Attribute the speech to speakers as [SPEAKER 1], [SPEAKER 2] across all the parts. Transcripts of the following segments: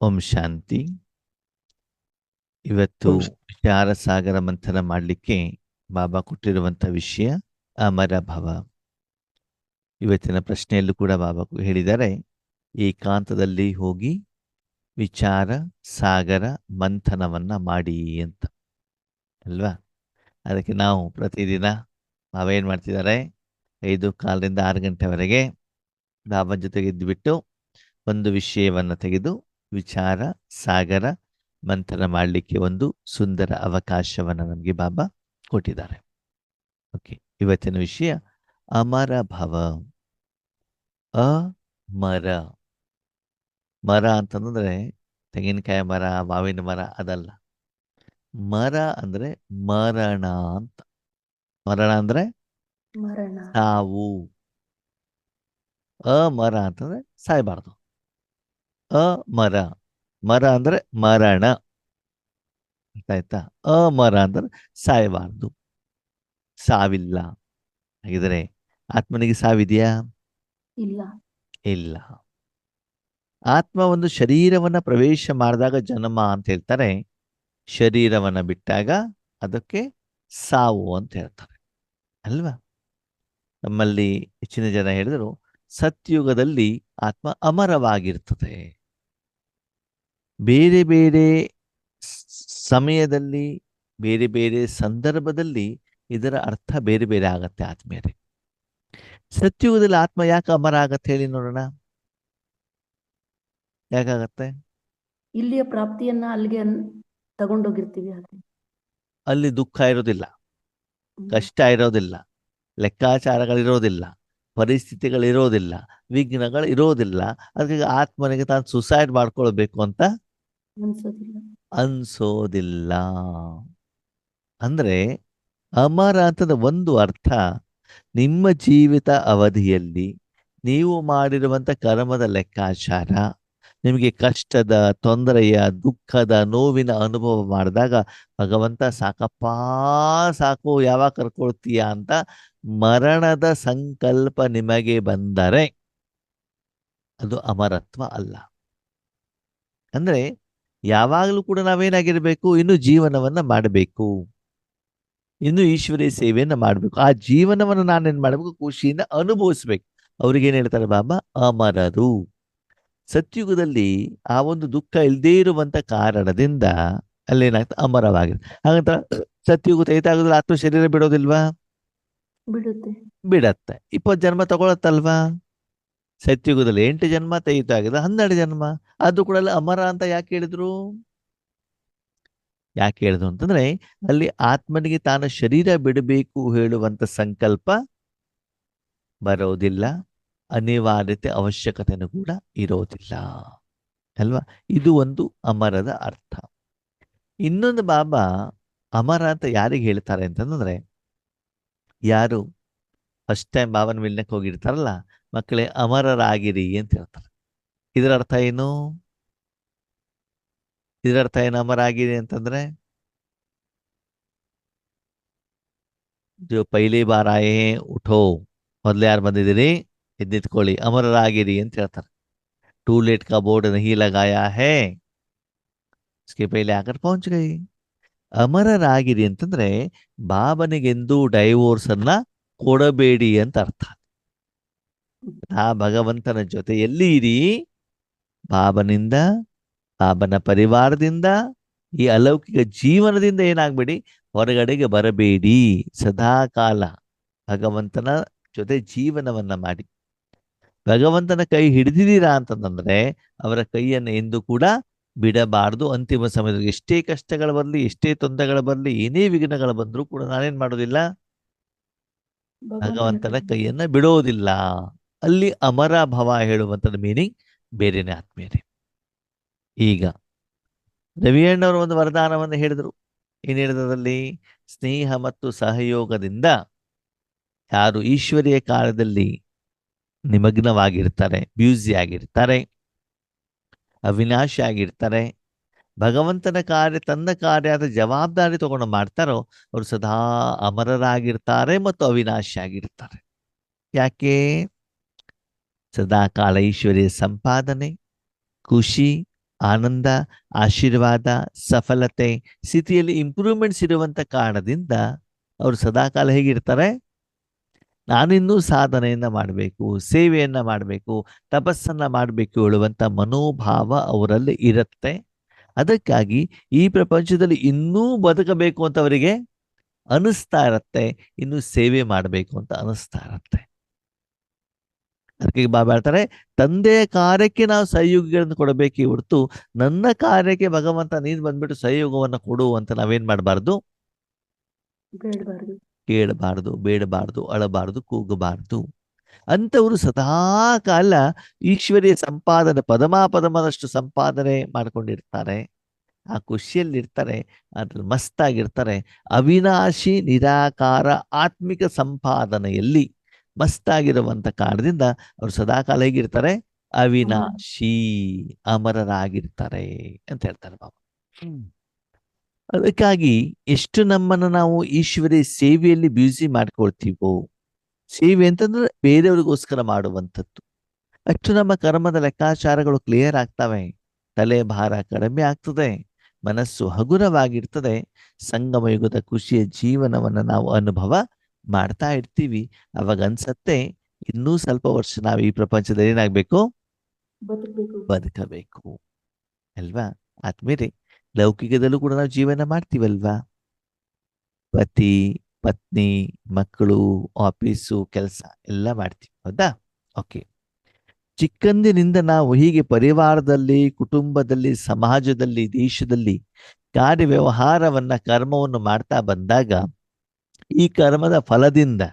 [SPEAKER 1] ಓಂ ಶಾಂತಿ. ಇವತ್ತು
[SPEAKER 2] ಓಂ
[SPEAKER 1] ವಿಚಾರ ಸಾಗರ ಮಂಥನ ಮಾಡಲಿಕ್ಕೆ ಬಾಬಾ ಕೊಟ್ಟಿರುವಂಥ ವಿಷಯ ಅಮರ ಭವ. ಇವತ್ತಿನ ಪ್ರಶ್ನೆಯಲ್ಲೂ ಕೂಡ ಬಾಬಾ ಹೇಳಿದ್ದಾರೆ, ಏಕಾಂತದಲ್ಲಿ ಹೋಗಿ ವಿಚಾರ ಸಾಗರ ಮಂಥನವನ್ನ ಮಾಡಿ ಅಂತ ಅಲ್ವಾ. ಅದಕ್ಕೆ ನಾವು ಪ್ರತಿದಿನ ಬಾಬಾ ಏನು ಮಾಡ್ತಿದ್ದಾರೆ, 5:15 6 ಗಂಟೆವರೆಗೆ ಬಾಬಾ ಜೊತೆಗೆ ಇದ್ದುಬಿಟ್ಟು ಒಂದು ವಿಷಯವನ್ನು ತೆಗೆದು ವಿಚಾರ ಸಾಗರ ಮಂಥನ ಮಾಡಲಿಕ್ಕೆ ಒಂದು ಸುಂದರ ಅವಕಾಶವನ್ನು ನಮಗೆ ಬಾಬಾ ಕೊಟ್ಟಿದ್ದಾರೆ. ಓಕೆ, ಇವತ್ತಿನ ವಿಷಯ ಅಮರ ಭವ. ಅಮರ ಮರ ಅಂತಂದ್ರೆ ತೆಂಗಿನಕಾಯಿ ಮರ, ಮಾವಿನ ಮರ ಅದಲ್ಲ. ಮರ ಅಂದ್ರೆ ಮರಣ ಅಂತ. ಮರಣ ಅಂದ್ರೆ
[SPEAKER 2] ಮರಣ.
[SPEAKER 1] ಸಾವು. ಅಮರ ಅಂತಂದ್ರೆ ಸಾಯಬಾರ್ದು. ಅಮರ, ಮರ ಅಂದ್ರೆ ಮರಣ, ಅರ್ಥ ಆಯ್ತಾ. ಅಮರ ಅಂದ್ರೆ ಸಾಯಬಾರ್ದು, ಸಾವಿಲ್ಲ. ಹಾಗಿದ್ರೆ ಆತ್ಮನಿಗೆ ಸಾವಿದೆಯಾ?
[SPEAKER 2] ಇಲ್ಲ.
[SPEAKER 1] ಇಲ್ಲ. ಆತ್ಮ ಒಂದು ಶರೀರವನ್ನ ಪ್ರವೇಶ ಮಾಡಿದಾಗ ಜನ್ಮ ಅಂತ ಹೇಳ್ತಾರೆ, ಶರೀರವನ್ನ ಬಿಟ್ಟಾಗ ಅದಕ್ಕೆ ಸಾವು ಅಂತ ಹೇಳ್ತಾರೆ ಅಲ್ವಾ. ನಮ್ಮಲ್ಲಿ ಹೆಚ್ಚಿನ ಜನ ಹೇಳಿದರು, ಸತ್ಯುಗದಲ್ಲಿ ಆತ್ಮ ಅಮರವಾಗಿರ್ತದೆ. ಬೇರೆ ಬೇರೆ ಸಮಯದಲ್ಲಿ, ಬೇರೆ ಬೇರೆ ಸಂದರ್ಭದಲ್ಲಿ ಇದರ ಅರ್ಥ ಬೇರೆ ಬೇರೆ ಆಗತ್ತೆ ಆತ್ಮೀಯರೇ. ಸತ್ಯುಗದಲ್ಲಿ ಆತ್ಮ ಯಾಕೆ ಅಮರ ಆಗತ್ತೆ ಹೇಳಿ ನೋಡೋಣ, ಯಾಕಾಗತ್ತೆ?
[SPEAKER 2] ಇಲ್ಲಿಯ ಪ್ರಾಪ್ತಿಯನ್ನ ಅಲ್ಲಿಗೆ ತಗೊಂಡೋಗಿರ್ತೀವಿ.
[SPEAKER 1] ಅಲ್ಲಿ ದುಃಖ ಇರೋದಿಲ್ಲ, ಕಷ್ಟ ಇರೋದಿಲ್ಲ, ಲೆಕ್ಕಾಚಾರಗಳಿರೋದಿಲ್ಲ, ಪರಿಸ್ಥಿತಿಗಳಿರೋದಿಲ್ಲ, ವಿಘ್ನಗಳು ಇರೋದಿಲ್ಲ. ಅದಕ್ಕೆ ಆತ್ಮನಿಗೆ ತಾನು ಸುಸೈಡ್ ಮಾಡ್ಕೊಳ್ಬೇಕು ಅಂತ ಅನ್ಸೋದಿಲ್ಲ. ಅಂದ್ರೆ ಅಮರ ಅಂತದ ಒಂದು ಅರ್ಥ, ನಿಮ್ಮ ಜೀವಿತ ಅವಧಿಯಲ್ಲಿ ನೀವು ಮಾಡಿರುವಂಥ ಕರ್ಮದ ಲೆಕ್ಕಾಚಾರ, ನಿಮಗೆ ಕಷ್ಟದ, ತೊಂದರೆಯ, ದುಃಖದ, ನೋವಿನ ಅನುಭವ ಮಾಡಿದಾಗ ಭಗವಂತ ಸಾಕಪ್ಪ ಸಾಕು, ಯಾವಾಗ ಕರ್ಕೊಳ್ತೀಯ ಅಂತ ಮರಣದ ಸಂಕಲ್ಪ ನಿಮಗೆ ಬಂದರೆ ಅದು ಅಮರತ್ವ ಅಲ್ಲ. ಅಂದ್ರೆ ಯಾವಾಗಲೂ ಕೂಡ ನಾವೇನಾಗಿರ್ಬೇಕು, ಇನ್ನು ಜೀವನವನ್ನ ಮಾಡಬೇಕು, ಇನ್ನು ಈಶ್ವರೀಯ ಸೇವೆಯನ್ನು ಮಾಡಬೇಕು. ಆ ಜೀವನವನ್ನು ನಾನೇನ್ ಮಾಡಬೇಕು, ಖುಷಿಯಿಂದ ಅನುಭವಿಸ್ಬೇಕು. ಅವ್ರಿಗೇನು ಹೇಳ್ತಾರೆ ಬಾಬಾ, ಅಮರರು. ಸತ್ಯುಗದಲ್ಲಿ ಆ ಒಂದು ದುಃಖ ಇಲ್ಲದೇ ಇರುವಂತ ಕಾರಣದಿಂದ ಅಲ್ಲೇನಾಗ್ತದೆ, ಅಮರವಾಗಿದೆ. ಹಾಗಂತ ಸತ್ಯುಗ ತೈತಾಗದಲ್ಲಿ ಆತ್ಮ ಶರೀರ ಬಿಡೋದಿಲ್ವಾ? ಬಿಡತ್ತೆ. 20 ಜನ್ಮ ತಗೊಳತ್ತಲ್ವಾ. ಸತ್ಯುಗದಲ್ಲಿ 8 ಜನ್ಮ, ತೈತ ಆಗಿದೆ 12 ಜನ್ಮ. ಅದು ಕೂಡ ಅಮರ ಅಂತ ಯಾಕೆ ಹೇಳಿದ್ರು? ಯಾಕೆ ಹೇಳಿದ್ರು ಅಂತಂದ್ರೆ, ಅಲ್ಲಿ ಆತ್ಮನಿಗೆ ತಾನು ಶರೀರ ಬಿಡಬೇಕು ಹೇಳುವಂತ ಸಂಕಲ್ಪ ಬರೋದಿಲ್ಲ, ಅನಿವಾರ್ಯತೆ ಅವಶ್ಯಕತೆನೂ ಕೂಡ ಇರೋದಿಲ್ಲ ಅಲ್ವಾ. ಇದು ಒಂದು ಅಮರದ ಅರ್ಥ. ಇನ್ನೊಂದು ಬಾಬಾ ಅಮರ ಅಂತ ಯಾರಿಗೆ ಹೇಳ್ತಾರೆ ಅಂತಂದ್ರೆ, ಯಾರು ಫಸ್ಟ್ ಟೈಮ್ ಬಾಬನ ಮಿಲ್ನಕ್ಕೆ ಹೋಗಿರ್ತಾರಲ್ಲ, ಮಕ್ಕಳೇ ಅಮರರಾಗಿರಿ ಅಂತ ಹೇಳ್ತಾರೆ. ಇದರ ಅರ್ಥ ಏನು? ಇದರ ಅರ್ಥ ಏನು ಅಮರ ಆಗಿರಿ ಅಂತಂದ್ರೆ? जो पहली बार आए हैं उठो, ಮೊದಲು ಯಾರು ಬಂದಿದ್ದೀರಿ ಎದ್ದಿತ್ಕೊಳ್ಳಿ, ಅಮರರಾಗಿರಿ ಅಂತ ಹೇಳ್ತಾರೆ. ಟೂಲೆಟ್ का बोर्ड नहीं लगाया है, उसके पहले आकर पहुंच गई. ಅಮರರಾಗಿರಿ ಅಂತಂದ್ರೆ ಬಾಬನಿಗೆಂದು ಡೈವೋರ್ಸ್ ಅನ್ನ ಕೊಡಬೇಡಿ ಅಂತ ಅರ್ಥ. ಆ ಭಗವಂತನ ಜೊತೆಯಲ್ಲಿ ಇರಿ, ಬಾಬನಿಂದ, ಬಾಬನ ಪರಿವಾರದಿಂದ, ಈ ಅಲೌಕಿಕ ಜೀವನದಿಂದ ಏನಾಗ್ಬೇಡಿ, ಹೊರಗಡೆಗೆ ಬರಬೇಡಿ. ಸದಾ ಕಾಲ ಭಗವಂತನ ಜೊತೆ ಜೀವನವನ್ನ ಮಾಡಿ. ಭಗವಂತನ ಕೈ ಹಿಡಿದಿದ್ದೀರಾ ಅಂತಂದ್ರೆ ಅವರ ಕೈಯನ್ನು ಎಂದು ಕೂಡ ಬಿಡಬಾರದು. ಅಂತಿಮ ಸಮಯದಲ್ಲಿ ಎಷ್ಟೇ ಕಷ್ಟಗಳು ಬರಲಿ, ಎಷ್ಟೇ ತೊಂದರೆಗಳು ಬರಲಿ, ಏನೇ ವಿಘ್ನಗಳು ಬಂದರೂ ಕೂಡ ನಾನೇನ್ ಮಾಡೋದಿಲ್ಲ, ಭಗವಂತನ ಕೈಯನ್ನ ಬಿಡೋದಿಲ್ಲ. ಅಲ್ಲಿ ಅಮರ ಭವ ಹೇಳುವಂಥದ್ದು ಮೀನಿಂಗ್ ಬೇರೆನೆ ಆತ್ಮೀಯರೇ. ಈಗ ರವಿಯಣ್ಣವರು ಒಂದು ವರದಾನವನ್ನು ಹೇಳಿದರು. ಏನ್ ಹೇಳಿದ್ರಲ್ಲಿ? ಸ್ನೇಹ ಮತ್ತು ಸಹಯೋಗದಿಂದ ಯಾರು ಈಶ್ವರೀಯ ಕಾರ್ಯದಲ್ಲಿ ನಿಮಗ್ನವಾಗಿರ್ತಾರೆ, ಬ್ಯೂಸಿ ಆಗಿರ್ತಾರೆ, ಅವಿನಾಶಿ ಆಗಿರ್ತಾರೆ, ಭಗವಂತನ ಕಾರ್ಯ, ತನ್ನ ಕಾರ್ಯದ ಜವಾಬ್ದಾರಿ ತಗೊಂಡು ಮಾಡ್ತಾರೋ ಅವರು ಸದಾ ಅಮರರಾಗಿರ್ತಾರೆ ಮತ್ತು ಅವಿನಾಶಿ ಆಗಿರ್ತಾರೆ. ಯಾಕೆ? ಸದಾ ಕಾಲ ಈಶ್ವರೀಯ ಸಂಪಾದನೆ, ಖುಷಿ, ಆನಂದ, ಆಶೀರ್ವಾದ, ಸಫಲತೆ ಸ್ಥಿತಿಯಲ್ಲಿ ಇಂಪ್ರೂವ್ಮೆಂಟ್ಸ್ ಇರುವಂತ ಕಾರಣದಿಂದ ಅವರು ಸದಾಕಾಲ ಹೇಗಿರ್ತಾರೆ? ನಾನಿನ್ನೂ ಸಾಧನೆಯನ್ನ ಮಾಡಬೇಕು, ಸೇವೆಯನ್ನ ಮಾಡಬೇಕು, ತಪಸ್ಸನ್ನ ಮಾಡಬೇಕು ಹೇಳುವಂತ ಮನೋಭಾವ ಅವರಲ್ಲಿ ಇರುತ್ತೆ. ಅದಕ್ಕಾಗಿ ಈ ಪ್ರಪಂಚದಲ್ಲಿ ಇನ್ನೂ ಬದುಕಬೇಕು ಅಂತ ಅವರಿಗೆ ಅನಿಸ್ತಾ ಇರತ್ತೆ, ಇನ್ನು ಸೇವೆ ಮಾಡಬೇಕು ಅಂತ ಅನಿಸ್ತಾ ಇರತ್ತೆ. ಅದಕ್ಕೆ ಬಾಬಾ ಹೇಳ್ತಾರೆ, ತಂದೆಯ ಕಾರ್ಯಕ್ಕೆ ನಾವು ಸಹಯೋಗಿಗಳನ್ನು ಕೊಡಬೇಕೇ ಹೊರತು ನನ್ನ ಕಾರ್ಯಕ್ಕೆ ಭಗವಂತ ನೀನು ಬಂದ್ಬಿಟ್ಟು ಸಹಯೋಗವನ್ನು ಕೊಡು ಅಂತ ನಾವೇನ್ ಮಾಡಬಾರ್ದು?
[SPEAKER 2] ಬೇಡಬಾರ್ದು.
[SPEAKER 1] ಕೇಳಬಾರ್ದು, ಬೇಡಬಾರ್ದು, ಅಳಬಾರ್ದು, ಕೂಗಬಾರ್ದು. ಅಂಥವರು ಸದಾ ಕಾಲ ಈಶ್ವರಿಯ ಸಂಪಾದನೆ ಪದಮಾಪದಮದಷ್ಟು ಸಂಪಾದನೆ ಮಾಡ್ಕೊಂಡಿರ್ತಾರೆ. ಆ ಖುಷಿಯಲ್ಲಿರ್ತಾರೆ, ಅದ್ರಲ್ಲಿ ಮಸ್ತಾಗಿರ್ತಾರೆ. ಅವಿನಾಶಿ ನಿರಾಕಾರ ಆತ್ಮಿಕ ಸಂಪಾದನೆಯಲ್ಲಿ ಮಸ್ತಾಗಿರುವಂತ ಕಾರಣದಿಂದ ಅವರು ಸದಾಕಾಲ ಹೇಗಿರ್ತಾರೆ? ಅವಿನಾಶಿ, ಅಮರರಾಗಿರ್ತಾರೆ ಅಂತ ಹೇಳ್ತಾರೆ ಬಾಬಾ. ಅದಕ್ಕಾಗಿ ಎಷ್ಟು ನಮ್ಮನ್ನು ನಾವು ಈಶ್ವರಿ ಸೇವೆಯಲ್ಲಿ ಬ್ಯೂಸಿ ಮಾಡ್ಕೊಳ್ತೀವೋ, ಸೇವೆ ಅಂತಂದ್ರೆ ಬೇರೆಯವ್ರಿಗೋಸ್ಕರ ಮಾಡುವಂಥದ್ದು, ಅಷ್ಟು ನಮ್ಮ ಕರ್ಮದ ಲೆಕ್ಕಾಚಾರಗಳು ಕ್ಲಿಯರ್ ಆಗ್ತವೆ, ತಲೆ ಭಾರ ಕಡಿಮೆ ಆಗ್ತದೆ, ಮನಸ್ಸು ಹಗುರವಾಗಿರ್ತದೆ, ಸಂಗಮ ಯುಗದ ಖುಷಿಯ ಜೀವನವನ್ನು ನಾವು ಅನುಭವ ಮಾಡ್ತಾ ಇರ್ತೀವಿ. ಅವಾಗ ಅನ್ಸತ್ತೆ ಇನ್ನೂ ಸ್ವಲ್ಪ ವರ್ಷ ನಾವು ಈ ಪ್ರಪಂಚದಲ್ಲಿ ಏನಾಗಬೇಕು? ಬದುಕಬೇಕು ಅಲ್ವಾ? ಆದ್ಮೇಲೆ ಲೌಕಿಕದಲ್ಲೂ ಕೂಡ ನಾವು ಜೀವನ ಮಾಡ್ತೀವಲ್ವಾ? ಪತಿ, ಪತ್ನಿ, ಮಕ್ಕಳು, ಆಫೀಸು, ಕೆಲಸ ಎಲ್ಲ ಮಾಡ್ತೀವಿ, ಹೌದಾ? ಓಕೆ. ಚಿಕ್ಕಂದಿನಿಂದ ನಾವು ಹೀಗೆ ಪರಿವಾರದಲ್ಲಿ, ಕುಟುಂಬದಲ್ಲಿ, ಸಮಾಜದಲ್ಲಿ, ದೇಶದಲ್ಲಿ ಕಾರ್ಯವ್ಯವಹಾರವನ್ನ, ಕರ್ಮವನ್ನು ಮಾಡ್ತಾ ಬಂದಾಗ ಈ ಕರ್ಮದ ಫಲದಿಂದ,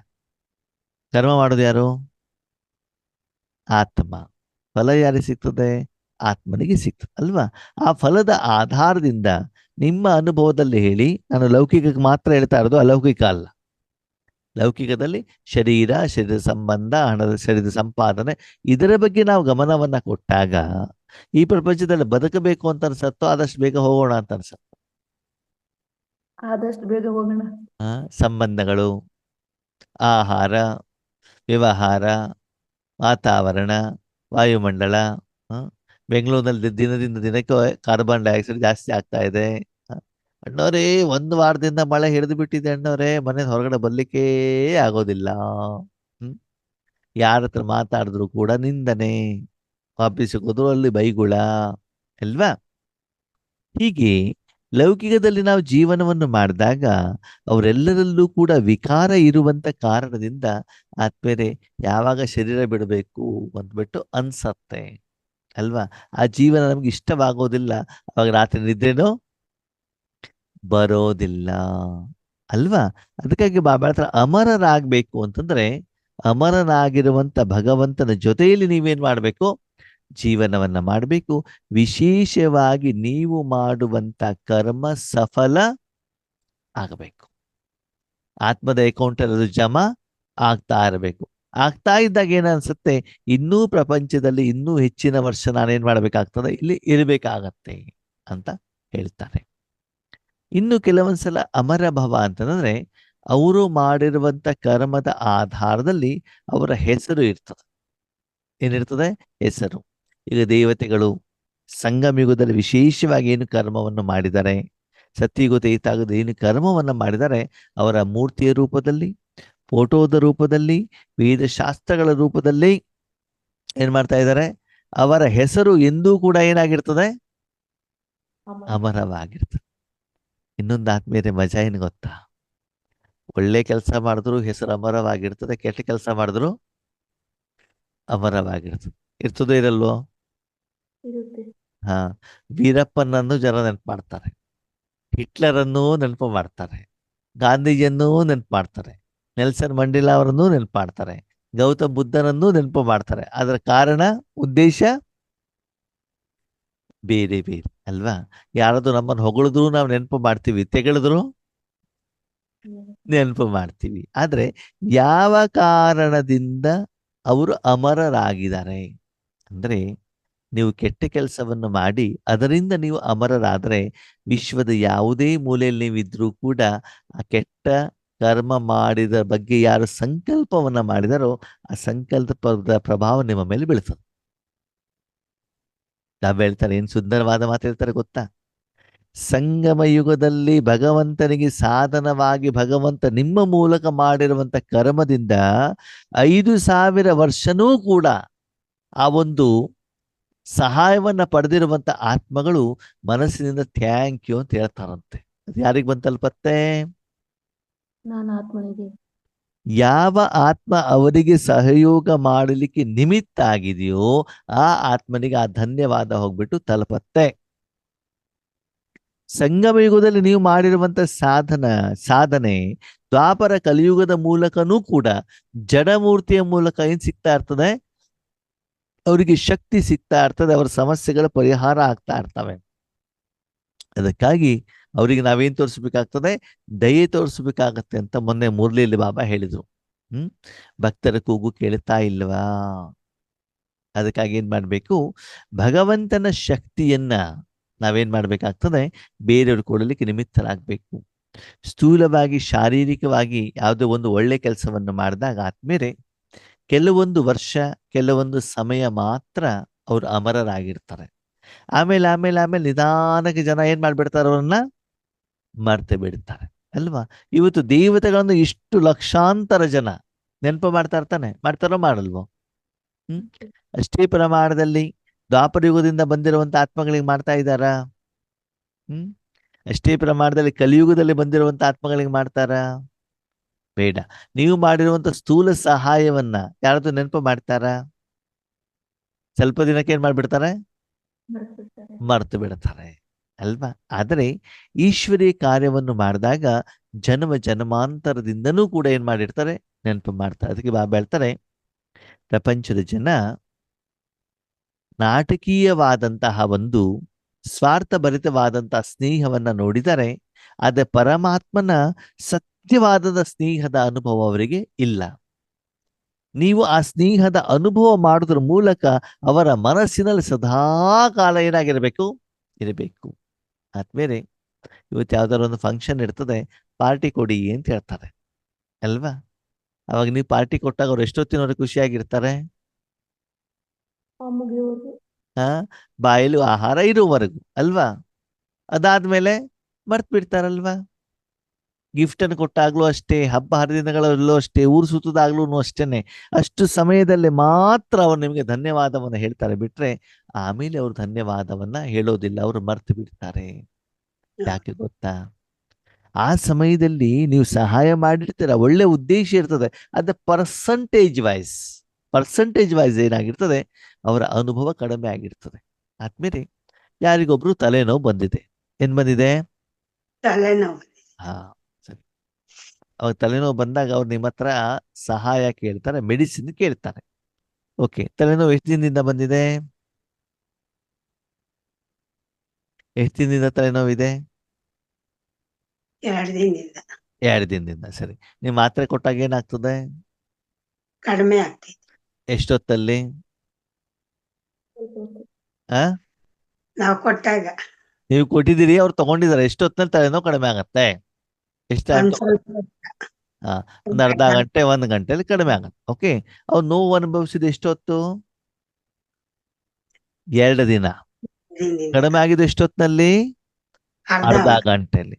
[SPEAKER 1] ಕರ್ಮ ಮಾಡೋದು ಯಾರು? ಆತ್ಮ. ಫಲ ಯಾರಿಗೆ ಸಿಗ್ತದೆ? ಆತ್ಮನಿಗೆ ಸಿಗ್ತದೆ ಅಲ್ವಾ? ಆ ಫಲದ ಆಧಾರದಿಂದ ನಿಮ್ಮ ಅನುಭವದಲ್ಲಿ ಹೇಳಿ, ನಾನು ಲೌಕಿಕಕ್ಕೆ ಮಾತ್ರ ಹೇಳ್ತಾ ಇರೋದು, ಅಲೌಕಿಕ ಅಲ್ಲ. ಲೌಕಿಕದಲ್ಲಿ ಶರೀರ, ಶರೀರ ಸಂಬಂಧ, ಹಣದ ಶರೀರದ ಸಂಪಾದನೆ, ಇದರ ಬಗ್ಗೆ ನಾವು ಗಮನವನ್ನ ಕೊಟ್ಟಾಗ ಈ ಪ್ರಪಂಚದಲ್ಲಿ ಬದುಕಬೇಕು ಅಂತ ಅನ್ಸತ್ತೋ ಆದಷ್ಟು ಬೇಗ ಹೋಗೋಣ ಅಂತ ಅನ್ಸತ್ತೋ?
[SPEAKER 2] ಆದಷ್ಟು ಬೇಗ ಹೋಗೋಣ.
[SPEAKER 1] ಸಂಬಂಧಗಳು, ಆಹಾರ, ವ್ಯವಹಾರ, ವಾತಾವರಣ, ವಾಯುಮಂಡಲ, ಬೆಂಗಳೂರಿನಲ್ಲಿ ದಿನದಿಂದ ದಿನಕ್ಕೆ ಕಾರ್ಬನ್ ಡೈಆಕ್ಸೈಡ್ ಜಾಸ್ತಿ ಆಗ್ತಾ ಇದೆ. ಅಣ್ಣವರೇ, ಒಂದು ವಾರದಿಂದ ಮಳೆ ಹಿಡಿದು ಬಿಟ್ಟಿದೆ ಅಣ್ಣವರೇ, ಮನೆ ಹೊರಗಡೆ ಬರ್ಲಿಕ್ಕೇ ಆಗೋದಿಲ್ಲ. ಯಾರ ಹತ್ರ ಮಾತಾಡಿದ್ರು ಕೂಡ ನಿಂದನೆ, ಆಫೀಸಿಗೆ ಹೋದ್ರು ಅಲ್ಲಿ ಬೈಗುಳ ಅಲ್ವಾ? ಹೀಗೆ ಲೌಕಿಕದಲ್ಲಿ ನಾವು ಜೀವನವನ್ನು ಮಾಡಿದಾಗ ಅವರೆಲ್ಲರಲ್ಲೂ ಕೂಡ ವಿಕಾರ ಇರುವಂತ ಕಾರಣದಿಂದ ಆದ್ಮೇಲೆ ಯಾವಾಗ ಶರೀರ ಬಿಡಬೇಕು ಅಂದ್ಬಿಟ್ಟು ಅನ್ಸತ್ತೆ ಅಲ್ವಾ? ಆ ಜೀವನ ನಮ್ಗೆ ಇಷ್ಟವಾಗೋದಿಲ್ಲ, ಅವಾಗ ರಾತ್ರಿ ನಿದ್ರೆನೂ ಬರೋದಿಲ್ಲ ಅಲ್ವಾ? ಅದಕ್ಕಾಗಿ ಬಾಬಾ ಹತ್ರ ಅಮರರಾಗಬೇಕು ಅಂತಂದ್ರೆ, ಅಮರನಾಗಿರುವಂತ ಭಗವಂತನ ಜೊತೆಯಲ್ಲಿ ನೀವೇನ್ ಮಾಡಬೇಕು? ಜೀವನವನ್ನ ಮಾಡಬೇಕು. ವಿಶೇಷವಾಗಿ ನೀವು ಮಾಡುವಂತ ಕರ್ಮ ಸಫಲ ಆಗಬೇಕು. ಆತ್ಮದ ಅಕೌಂಟಲ್ಲಿ ಅದು ಜಮಾ ಆಗ್ತಾ ಇರಬೇಕು. ಆಗ್ತಾ ಇದ್ದಾಗ ಏನನ್ಸುತ್ತೆ? ಇನ್ನೂ ಪ್ರಪಂಚದಲ್ಲಿ ಇನ್ನೂ ಹೆಚ್ಚಿನ ವರ್ಷ ನಾನೇನ್ ಮಾಡ್ಬೇಕಾಗ್ತದೆ? ಇಲ್ಲಿ ಇರಬೇಕಾಗತ್ತೆ ಅಂತ ಹೇಳ್ತಾರೆ. ಇನ್ನು ಕೆಲವೊಂದ್ಸಲ ಅಮರ ಭವ ಅಂತಂದ್ರೆ ಅವರು ಮಾಡಿರುವಂತ ಕರ್ಮದ ಆಧಾರದಲ್ಲಿ ಅವರ ಹೆಸರು ಇರ್ತದೆ. ಏನಿರ್ತದೆ? ಹೆಸರು. ಈಗ ದೇವತೆಗಳು ಸಂಗಮಯುಗದಲ್ಲಿ ವಿಶೇಷವಾಗಿ ಏನು ಕರ್ಮವನ್ನು ಮಾಡಿದ್ದಾರೆ, ಸತ್ಯಯುಗ ತೀತಾಗದ ಏನು ಕರ್ಮವನ್ನು ಮಾಡಿದ್ದಾರೆ, ಅವರ ಮೂರ್ತಿಯ ರೂಪದಲ್ಲಿ, ಫೋಟೋದ ರೂಪದಲ್ಲಿ, ವೇದಶಾಸ್ತ್ರಗಳ ರೂಪದಲ್ಲಿ ಏನ್ ಮಾಡ್ತಾ ಇದ್ದಾರೆ? ಅವರ ಹೆಸರು ಎಂದೂ ಕೂಡ ಏನಾಗಿರ್ತದೆ? ಅಮರವಾಗಿರ್ತದೆ. ಇನ್ನೊಂದು ಆದ್ಮೇಲೆ ಮಜಾ ಏನು ಗೊತ್ತಾ? ಒಳ್ಳೆ ಕೆಲಸ ಮಾಡಿದ್ರು ಹೆಸರು ಅಮರವಾಗಿರ್ತದೆ, ಕೆಟ್ಟ ಕೆಲಸ ಮಾಡಿದ್ರು ಅಮರವಾಗಿರ್ತದೆ. ಇರ್ತದೆ ಇರಲ್ವೋ? ಹಾ, ವೀರಪ್ಪನನ್ನು ಜನ ನೆನಪು ಮಾಡ್ತಾರೆ, ಹಿಟ್ಲರನ್ನೂ ನೆನಪು ಮಾಡ್ತಾರೆ, ಗಾಂಧೀಜಿಯನ್ನೂ ನೆನಪು ಮಾಡ್ತಾರೆ, ನೆಲ್ಸನ್ ಮಂಡೇಲಾ ಅವರನ್ನೂ ನೆನಪು ಮಾಡ್ತಾರೆ, ಗೌತಮ್ ಬುದ್ಧನನ್ನೂ ನೆನಪು ಮಾಡ್ತಾರೆ. ಅದರ ಕಾರಣ, ಉದ್ದೇಶ ಬೇರೆ ಬೇರೆ ಅಲ್ವಾ? ಯಾರಾದ್ರೂ ನಮ್ಮನ್ನು ಹೊಗಳಿದ್ರು ನಾವು ನೆನಪು ಮಾಡ್ತೀವಿ, ತೆಗೆಳಿದ್ರು ನೆನಪು ಮಾಡ್ತೀವಿ. ಆದ್ರೆ ಯಾವ ಕಾರಣದಿಂದ ಅವರು ಅಮರರಾಗಿದ್ದಾರೆ ಅಂದ್ರೆ, ನೀವು ಕೆಟ್ಟ ಕೆಲಸವನ್ನು ಮಾಡಿ ಅದರಿಂದ ನೀವು ಅಮರರಾದರೆ ವಿಶ್ವದ ಯಾವುದೇ ಮೂಲೆಯಲ್ಲಿ ನೀವಿದ್ರೂ ಕೂಡ ಆ ಕೆಟ್ಟ ಕರ್ಮ ಮಾಡಿದ ಬಗ್ಗೆ ಯಾರು ಸಂಕಲ್ಪವನ್ನ ಮಾಡಿದಾರೋ ಆ ಸಂಕಲ್ಪದ ಪ್ರಭಾವ ನಿಮ್ಮ ಮೇಲೆ ಬೀಳ್ತದೆ. ನಾವ್ ಹೇಳ್ತಾರೆ, ಏನ್ ಸುಂದರವಾದ ಮಾತು ಹೇಳ್ತಾರೆ ಗೊತ್ತಾ? ಸಂಗಮ ಯುಗದಲ್ಲಿ ಭಗವಂತನಿಗೆ ಸಾಧನವಾಗಿ ಭಗವಂತ ನಿಮ್ಮ ಮೂಲಕ ಮಾಡಿರುವಂತ ಕರ್ಮದಿಂದ 5,000 ವರ್ಷನೂ ಕೂಡ ಆ ಒಂದು ಸಹಾಯವನ್ನ ಪಡೆದಿರುವಂತ ಆತ್ಮಗಳು ಮನಸ್ಸಿನಿಂದ ಥ್ಯಾಂಕ್ ಯು ಅಂತ ಹೇಳ್ತಾರಂತೆ. ಅದು ಯಾರಿಗೆ ಬಂದು ತಲುಪತ್ತೆ?
[SPEAKER 2] ನಾನು ಆತ್ಮನಿಗೆ.
[SPEAKER 1] ಯಾವ ಆತ್ಮ ಅವರಿಗೆ ಸಹಯೋಗ ಮಾಡಲಿಕ್ಕೆ ನಿಮಿತ್ತ ಆಗಿದೆಯೋ ಆ ಆತ್ಮನಿಗೆ ಆ ಧನ್ಯವಾದ ಹೋಗ್ಬಿಟ್ಟು ತಲುಪತ್ತೆ. ಸಂಗಮ ಯುಗದಲ್ಲಿ ನೀವು ಮಾಡಿರುವಂತ ಸಾಧನೆ ದ್ವಾಪರ ಕಲಿಯುಗದ ಮೂಲಕನೂ ಕೂಡ ಜಡಮೂರ್ತಿಯ ಮೂಲಕ ಏನ್ ಸಿಗ್ತಾ ಇರ್ತದೆ? ಅವರಿಗೆ ಶಕ್ತಿ ಸಿಗ್ತಾ ಇರ್ತದೆ, ಅವರ ಸಮಸ್ಯೆಗಳ ಪರಿಹಾರ ಆಗ್ತಾ ಇರ್ತವೆ. ಅದಕ್ಕಾಗಿ ಅವರಿಗೆ ನಾವೇನ್ ತೋರಿಸ್ಬೇಕಾಗ್ತದೆ? ದಯೆ ತೋರಿಸ್ಬೇಕಾಗತ್ತೆ ಅಂತ ಮೊನ್ನೆ ಮುರಳಿಲಿ ಬಾಬಾ ಹೇಳಿದ್ರು. ಭಕ್ತರ ಕೂಗು ಕೇಳ್ತಾ ಇಲ್ವಾ? ಅದಕ್ಕಾಗಿ ಏನ್ ಮಾಡ್ಬೇಕು? ಭಗವಂತನ ಶಕ್ತಿಯನ್ನ ನಾವೇನ್ ಮಾಡ್ಬೇಕಾಗ್ತದೆ? ಬೇರೆಯವ್ರು ಕೊಡಲಿಕ್ಕೆ ನಿಮಿತ್ತರಾಗಬೇಕು. ಸ್ಥೂಲವಾಗಿ ಶಾರೀರಿಕವಾಗಿ ಯಾವುದೋ ಒಂದು ಒಳ್ಳೆ ಕೆಲಸವನ್ನು ಮಾಡಿದಾಗ ಆದ್ಮೇಲೆ ಕೆಲವೊಂದು ವರ್ಷ, ಕೆಲವೊಂದು ಸಮಯ ಮಾತ್ರ ಅವ್ರು ಅಮರರಾಗಿರ್ತಾರೆ. ಆಮೇಲೆ ಆಮೇಲೆ ಆಮೇಲೆ ನಿಧಾನಕ್ಕೆ ಜನ ಏನ್ ಮಾಡ್ಬಿಡ್ತಾರೆ? ಅವ್ರನ್ನ ಮರ್ತೆ ಬಿಡ್ತಾರೆ ಅಲ್ವಾ? ಇವತ್ತು ದೇವತೆಗಳನ್ನು ಇಷ್ಟು ಲಕ್ಷಾಂತರ ಜನ ನೆನಪು ಮಾಡ್ತಾ ಇರ್ತಾನೆ, ಮಾಡ್ತಾರೋ ಮಾಡಲ್ವೋ? ಅಷ್ಟೇ ಪ್ರಮಾಣದಲ್ಲಿ ದ್ವಾಪರ ಯುಗದಿಂದ ಬಂದಿರುವಂತ ಆತ್ಮಗಳಿಗೆ ಮಾಡ್ತಾ ಇದ್ದಾರಾ? ಅಷ್ಟೇ ಪ್ರಮಾಣದಲ್ಲಿ ಕಲಿಯುಗದಲ್ಲಿ ಬಂದಿರುವಂತ ಆತ್ಮಗಳಿಗೆ ಮಾಡ್ತಾರಾ? ಬೇಡ. ನೀವು ಮಾಡಿರುವಂತ ಸ್ಥೂಲ ಸಹಾಯವನ್ನ ಯಾರಾದ್ರೂ ನೆನಪು ಮಾಡ್ತಾರಾ? ಸ್ವಲ್ಪ ದಿನಕ್ಕೆ ಏನ್ ಮಾಡ್ಬಿಡ್ತಾರೆ? ಮರ್ತು ಬಿಡ್ತಾರೆ ಅಲ್ವಾ? ಆದರೆ ಈಶ್ವರೀಯ ಕಾರ್ಯವನ್ನು ಮಾಡಿದಾಗ ಜನ್ಮ ಜನ್ಮಾಂತರದಿಂದನೂ ಕೂಡ ಏನ್ ಮಾಡಿರ್ತಾರೆ? ನೆನಪು ಮಾಡ್ತಾರೆ. ಅದಕ್ಕೆ ಬಾಬಾ ಹೇಳ್ತಾರೆ, ಪ್ರಪಂಚದ ಜನ ನಾಟಕೀಯವಾದಂತಹ ಒಂದು ಸ್ವಾರ್ಥಭರಿತವಾದಂತಹ ಸ್ನೇಹವನ್ನ ನೋಡಿದರೆ ಅದ ಪರಮಾತ್ಮನ ಸತ್ಯವಾದ ಸ್ನೇಹದ ಅನುಭವ ಅವರಿಗೆ ಇಲ್ಲ. ನೀವು ಆ ಸ್ನೇಹದ ಅನುಭವ ಮಾಡೋದ್ರ ಮೂಲಕ ಅವರ ಮನಸ್ಸಿನಲ್ಲಿ ಸದಾ ಕಾಲ ಏನಾಗಿರಬೇಕು? ಇರಬೇಕು. ಆದ್ಮೇಲೆ ಇವತ್ತು ಯಾವ್ದಾದ್ರು ಒಂದು ಫಂಕ್ಷನ್ ಇರ್ತದೆ, ಪಾರ್ಟಿ ಕೊಡಿ ಅಂತ ಹೇಳ್ತಾರೆ ಅಲ್ವಾ? ಅವಾಗ ನೀವು ಪಾರ್ಟಿ ಕೊಟ್ಟಾಗ ಅವ್ರು ಎಷ್ಟೊತ್ತಿನವ್ರು ಖುಷಿಯಾಗಿರ್ತಾರೆ? ಬಾಯಲು ಆಹಾರ ಇರುವವರೆಗೂ ಅಲ್ವಾ? ಅದಾದ್ಮೇಲೆ ಮರ್ತ್ ಬಿಡ್ತಾರಲ್ವಾ? ಗಿಫ್ಟ್ ಅನ್ನು ಕೊಟ್ಟಾಗ್ಲೂ ಅಷ್ಟೇ, ಹಬ್ಬ ಹರಿದಿನಗಳಲ್ಲೂ ಅಷ್ಟೇ, ಊರು ಸುತ್ತದಾಗ್ಲೂ ಅಷ್ಟೇನೆ, ಅಷ್ಟು ಸಮಯದಲ್ಲಿ ಮಾತ್ರ ಅವ್ರು ನಿಮಗೆ ಧನ್ಯವಾದವನ್ನ ಹೇಳ್ತಾರೆ. ಬಿಟ್ರೆ ಆಮೇಲೆ ಅವ್ರು ಧನ್ಯವಾದವನ್ನ ಹೇಳೋದಿಲ್ಲ, ಅವರು ಮರ್ತು ಬಿಡ್ತಾರೆ. ಯಾಕೆ ಗೊತ್ತಾ? ಆ ಸಮಯದಲ್ಲಿ ನೀವು ಸಹಾಯ ಮಾಡಿರ್ತೀರ, ಒಳ್ಳೆ ಉದ್ದೇಶ ಇರ್ತದೆ, ಅದ ಪರ್ಸಂಟೇಜ್ ವೈಸ್ ಏನಾಗಿರ್ತದೆ? ಅವರ ಅನುಭವ ಕಡಿಮೆ ಆಗಿರ್ತದೆ. ಆದ್ಮೇಲೆ ಯಾರಿಗೊಬ್ರು ತಲೆನೋವು ಬಂದಿದೆ. ಏನ್ ಬಂದಿದೆ?
[SPEAKER 2] ತಲೆನೋವು.
[SPEAKER 1] ಹಾ, ಸರಿ. ಅವಾಗ ತಲೆನೋವು ಬಂದಾಗ ಅವ್ರು ನಿಮ್ಮ ಹತ್ರ ಸಹಾಯ ಕೇಳ್ತಾರೆ, ಮೆಡಿಸಿನ್ ಕೇಳ್ತಾರೆ. ಓಕೆ, ತಲೆನೋವು ಎಷ್ಟು ದಿನದಿಂದ ಬಂದಿದೆ? ಎಷ್ಟು ದಿನದಿಂದ ತಲೆನೋವಿದೆ?
[SPEAKER 2] 2 ದಿನದಿಂದ.
[SPEAKER 1] 2 ದಿನದಿಂದ. ಸರಿ. ನೀವು ಮಾತ್ರೆ ಕೊಟ್ಟಾಗ ಏನಾಗ್ತದೆ?
[SPEAKER 2] ಕಡಿಮೆ ಆಗ್ತೈತಿ.
[SPEAKER 1] ಎಷ್ಟೊತ್ತಲ್ಲಿ? ಆ
[SPEAKER 2] ನಾವು ಕೊಟ್ಟಾಗ
[SPEAKER 1] ನೀವು ಕೊಟ್ಟಿದ್ದೀರಿ, ಅವ್ರು ತಗೊಂಡಿದ್ದಾರೆ, ಎಷ್ಟೊತ್ತಲ್ಲಿ ತಲೆನೋವು ಕಡಿಮೆ ಆಗತ್ತೆ? ಎಷ್ಟು ಟೈಮ್
[SPEAKER 2] ಒಂದ್ ಸ್ವಲ್ಪ
[SPEAKER 1] ಒಂದು ಅರ್ಧ ಗಂಟೆ, 1 ಗಂಟೆಯಲ್ಲಿ ಕಡಿಮೆ ಆಗತ್ತೆ. ಓಕೆ, ಅವ್ರು ನೋವು ಅನುಭವಿಸಿದ ಎಷ್ಟೊತ್ತು? 2 ದಿನ.
[SPEAKER 2] ದಿನದಿಂದ
[SPEAKER 1] ಕಡಿಮೆ ಆಗಿದ್ದು ಎಷ್ಟೊತ್ತಿನಲ್ಲಿ? ಅರ್ಧ
[SPEAKER 2] ಅರ್ಧ
[SPEAKER 1] ಗಂಟೆಯಲ್ಲಿ.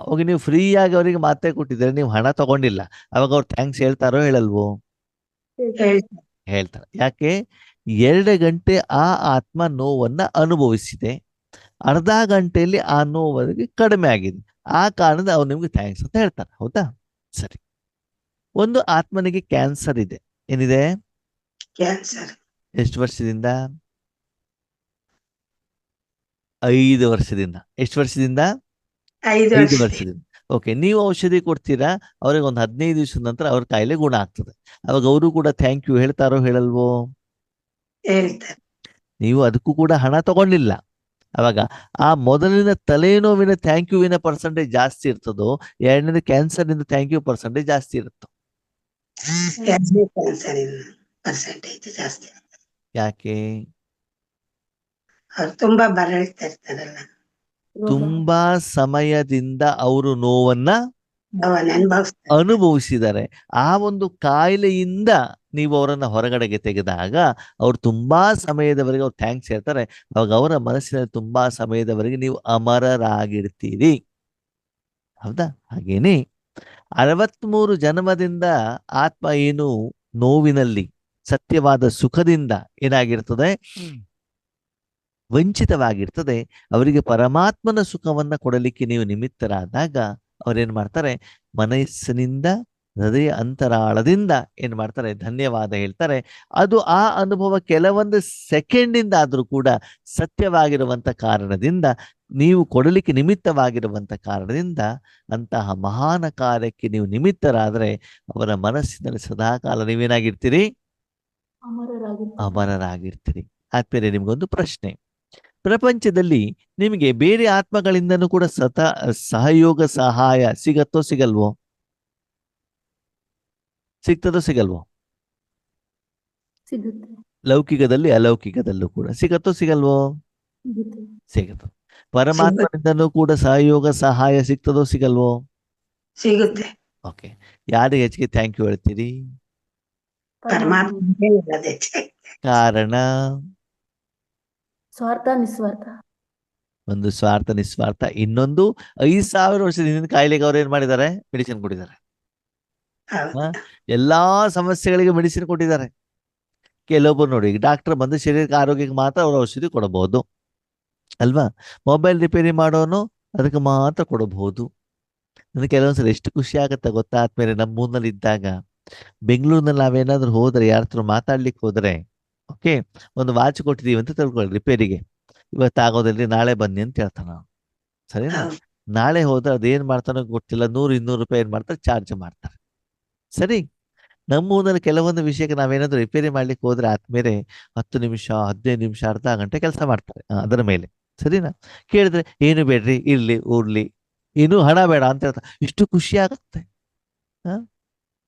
[SPEAKER 1] ಹೋಗಿ ನೀವು ಫ್ರೀಯಾಗಿ ಅವರಿಗೆ ಮಾತ್ರೆ ಕೊಟ್ಟಿದ್ದಾರೆ, ನೀವು ಹಣ ತಗೊಂಡಿಲ್ಲ, ಅವಾಗ ಅವ್ರು ಥ್ಯಾಂಕ್ಸ್ ಹೇಳ್ತಾರೋ ಹೇಳಲ್ವೋ?
[SPEAKER 2] ಹೇಳ್ತಾರೆ.
[SPEAKER 1] ಹೇಳ್ತಾರೆ. ಯಾಕೆ? 2 ಗಂಟೆ ಆ ಆತ್ಮ ನೋವನ್ನ ಅನುಭವಿಸಿದೆ, ಅರ್ಧ ಗಂಟೆಯಲ್ಲಿ ಆ ನೋವಿಗೆ ಕಡಿಮೆ ಆಗಿದೆ. ಆ ಕಾರಣದ ಅವ್ರು ನಿಮ್ಗೆ ಥ್ಯಾಂಕ್ಸ್ ಅಂತ ಹೇಳ್ತಾರೆ. ಹೌದಾ? ಸರಿ. ಒಂದು ಆತ್ಮನಿಗೆ ಕ್ಯಾನ್ಸರ್ ಇದೆ. ಏನಿದೆ?
[SPEAKER 2] ಕ್ಯಾನ್ಸರ್.
[SPEAKER 1] ಎಷ್ಟು ವರ್ಷದಿಂದ? 5 ವರ್ಷದಿಂದ. ಎಷ್ಟು ವರ್ಷದಿಂದ?
[SPEAKER 2] 5
[SPEAKER 1] 5
[SPEAKER 2] ವರ್ಷ.
[SPEAKER 1] ವರ್ಷದಿಂದ. ಓಕೆ, ನೀವು ಔಷಧಿ ಕೊಡ್ತೀರಾ, ಅವ್ರಿಗೆ ಒಂದು 15 ದಿವಸದ ನಂತರ ಅವ್ರ ಕಾಯಿಲೆ ಗುಣ ಆಗ್ತದೆ. ಅವಾಗ ಅವರು ಕೂಡ ಥ್ಯಾಂಕ್ ಯು ಹೇಳ್ತಾರೋ ಹೇಳಲ್ವೋ?
[SPEAKER 2] ಹೇಳ್ತಾರೆ.
[SPEAKER 1] ನೀವು ಅದಕ್ಕೂ ಕೂಡ ಹಣ ತಗೊಂಡಿಲ್ಲ. ಅವಾಗ ಆ ಮೊದಲಿನ ತಲೆನೋವಿನ ಥ್ಯಾಂಕ್ ಯುವಿನ ಪರ್ಸೆಂಟೇಜ್ ಜಾಸ್ತಿ ಇರ್ತದೋ, ಎರಡನೇದು ಕ್ಯಾನ್ಸರ್ನಿಂದ ಥ್ಯಾಂಕ್ ಯು ಪರ್ಸೆಂಟೇಜ್ ಜಾಸ್ತಿ ಇರುತ್ತೋ?
[SPEAKER 2] ಕ್ಯಾನ್ಸರ್ ಪರ್ಸೆಂಟೇಜ್ ಜಾಸ್ತಿ.
[SPEAKER 1] ಯಾಕೆ?
[SPEAKER 2] ಅವ್ರು ತುಂಬಾ ಬರಳ್ತಾ ಇರ್ತಾರಲ್ಲ,
[SPEAKER 1] ತುಂಬಾ ಸಮಯದಿಂದ ಅವರು ನೋವನ್ನ
[SPEAKER 2] ಅವನ್ನ ಅನುಭವಿಸ್ತಾರೆ.
[SPEAKER 1] ಅನುಭವಿಸಿದ್ದಾರೆ. ಆ ಒಂದು ಕಾಯಿಲೆಯಿಂದ ನೀವು ಅವರನ್ನ ಹೊರಗಡೆಗೆ ತೆಗೆದಾಗ ಅವ್ರು ತುಂಬಾ ಸಮಯದವರೆಗೆ ಅವ್ರು ಥ್ಯಾಂಕ್ಸ್ ಹೇಳ್ತಾರೆ. ಅವಾಗ ಅವರ ಮನಸ್ಸಿನಲ್ಲಿ ತುಂಬಾ ಸಮಯದವರೆಗೆ ನೀವು ಅಮರರಾಗಿರ್ತೀರಿ. ಹೌದಾ? ಹಾಗೇನೆ 63 ಜನ್ಮದಿಂದ ಆತ್ಮ ಏನು ನೋವಿನಲ್ಲಿ ಸತ್ಯವಾದ ಸುಖದಿಂದ ಏನಾಗಿರ್ತದೆ, ವಂಚಿತವಾಗಿರ್ತದೆ. ಅವರಿಗೆ ಪರಮಾತ್ಮನ ಸುಖವನ್ನ ಕೊಡಲಿಕ್ಕೆ ನೀವು ನಿಮಿತ್ತರಾದಾಗ ಅವ್ರೇನ್ ಮಾಡ್ತಾರೆ, ಮನಸ್ಸಿನಿಂದ ಹೃದಯ ಅಂತರಾಳದಿಂದ ಏನ್ ಮಾಡ್ತಾರೆ, ಧನ್ಯವಾದ ಹೇಳ್ತಾರೆ. ಅದು ಆ ಅನುಭವ ಕೆಲವೊಂದು ಸೆಕೆಂಡಿಂದ ಆದ್ರೂ ಕೂಡ ಸತ್ಯವಾಗಿರುವಂತ ಕಾರಣದಿಂದ, ನೀವು ಕೊಡಲಿಕ್ಕೆ ನಿಮಿತ್ತವಾಗಿರುವಂತ ಕಾರಣದಿಂದ ಅಂತಹ ಮಹಾನ ಕಾರ್ಯಕ್ಕೆ ನೀವು ನಿಮಿತ್ತರಾದ್ರೆ ಅವರ ಮನಸ್ಸಿನಲ್ಲಿ ಸದಾಕಾಲ ನೀವೇನಾಗಿರ್ತೀರಿ, ಅಮರರಾಗಿರ್ತೀರಿ. ಆದ್ಮೇಲೆ ನಿಮ್ಗೊಂದು ಪ್ರಶ್ನೆ, ಪ್ರಪಂಚದಲ್ಲಿ ನಿಮಗೆ ಬೇರೆ ಆತ್ಮಗಳಿಂದನೂ ಕೂಡ ಸಹಯೋಗ ಸಹಾಯ ಸಿಗತ್ತೋ ಸಿಗಲ್ವೋ? ಸಿಗ್ತದೋ ಸಿಗಲ್ವೋ?
[SPEAKER 3] ಸಿಗುತ್ತೆ.
[SPEAKER 1] ಲೌಕಿಕದಲ್ಲಿ ಅಲೌಕಿಕದಲ್ಲೂ ಕೂಡ ಸಿಗತ್ತೋ ಸಿಗಲ್ವೋ?
[SPEAKER 3] ಸಿಗುತ್ತೆ.
[SPEAKER 1] ಸಿಗತ್ತೋ. ಪರಮಾತ್ಮನಿಂದನೂ ಕೂಡ ಸಹಯೋಗ ಸಹಾಯ ಸಿಗ್ತದೋ ಸಿಗಲ್ವೋ?
[SPEAKER 2] ಸಿಗುತ್ತೆ.
[SPEAKER 1] ಓಕೆ, ಯಾರಿಗೆ ಹೆಚ್ಚಿಗೆ ಥ್ಯಾಂಕ್ ಯು ಹೇಳ್ತೀರಿ?
[SPEAKER 2] ಪರಮಾತ್ಮನಿಗೆ ಇರೋದು ಹೆಚ್ಚಾಗಿ.
[SPEAKER 1] ಕಾರಣ
[SPEAKER 3] ಸ್ವಾರ್ಥ ನಿಸ್ವಾರ್ಥ.
[SPEAKER 1] ಒಂದು ಸ್ವಾರ್ಥ ನಿಸ್ವಾರ್ಥ, ಇನ್ನೊಂದು 5,000 ವರ್ಷದ ಹಿಂದಿನ ಕಾಯಿಲೆಗೆ ಅವ್ರು ಏನ್ ಮಾಡಿದ್ದಾರೆ, ಮೆಡಿಸಿನ್ ಕೊಟ್ಟಿದ್ದಾರೆ.
[SPEAKER 2] ಹೌದು.
[SPEAKER 1] ಎಲ್ಲಾ ಸಮಸ್ಯೆಗಳಿಗೆ ಮೆಡಿಸಿನ್ ಕೊಟ್ಟಿದ್ದಾರೆ. ಕೆಲವೊಬ್ಬರು ನೋಡಿ, ಡಾಕ್ಟರ್ ಬಂದು ಶರೀರಕ್ಕೆ ಆರೋಗ್ಯಕ್ಕೆ ಮಾತ್ರ ಅವ್ರ ಔಷಧಿ ಕೊಡಬಹುದು ಅಲ್ವಾ? ಮೊಬೈಲ್ ರಿಪೇರಿ ಮಾಡೋನು ಅದಕ್ಕೆ ಮಾತ್ರ ಕೊಡಬಹುದು. ನನಗೆ ಕೆಲವೊಂದ್ಸಲ ಎಷ್ಟು ಖುಷಿ ಆಗುತ್ತೆ ಗೊತ್ತಾ, ಆದ್ಮೇಲೆ ನಮ್ಮ ಊರಿನಲ್ಲಿ ಇದ್ದಾಗ ಬೆಂಗಳೂರಿನಲ್ಲಿ ನಾವೇನಾದ್ರೂ ಹೋದ್ರೆ, ಯಾರ ಹತ್ರ ಮಾತಾಡ್ಲಿಕ್ಕೆ ಹೋದ್ರೆ, ಓಕೆ ಒಂದು ವಾಚ್ ಕೊಟ್ಟಿದೀವಿ ಅಂತ ತಿಳ್ಕೊಳ್ಳಿ ರಿಪೇರಿಗೆ, ಇವತ್ತು ಆಗೋದಿಲ್ಲ ನಾಳೆ ಬನ್ನಿ ಅಂತ ಹೇಳ್ತಾನ. ಸರಿನಾ?
[SPEAKER 2] ಹೌದು.
[SPEAKER 1] ನಾಳೆ ಹೋದ್ರೆ ಅದೇನ್ ಮಾಡ್ತಾನೋ ಗೊತ್ತಿಲ್ಲ, 100-200 ರೂಪಾಯಿ ಏನ್ ಮಾಡ್ತಾರೆ, ಚಾರ್ಜ್ ಮಾಡ್ತಾರೆ. ಸರಿ, ನಮ್ಮ ಊರಿನಲ್ಲಿ ಕೆಲವೊಂದು ವಿಷಯಕ್ಕೆ ನಾವೇನಾದ್ರೂ ರಿಪೇರಿ ಮಾಡ್ಲಿಕ್ಕೆ ಹೋದ್ರೆ ಆದ್ಮೇಲೆ 10 ನಿಮಿಷ 15 ನಿಮಿಷ ಅರ್ಧ ಗಂಟೆ ಕೆಲಸ ಮಾಡ್ತಾರೆ ಅದರ ಮೇಲೆ. ಸರಿನಾ? ಕೇಳಿದ್ರೆ ಏನು ಬೇಡ್ರಿ, ಇರ್ಲಿ ಊರ್ಲಿ, ಏನು ಹಣ ಬೇಡ ಅಂತ ಹೇಳ್ತಾರೆ. ಇಷ್ಟು ಖುಷಿ ಆಗುತ್ತೆ.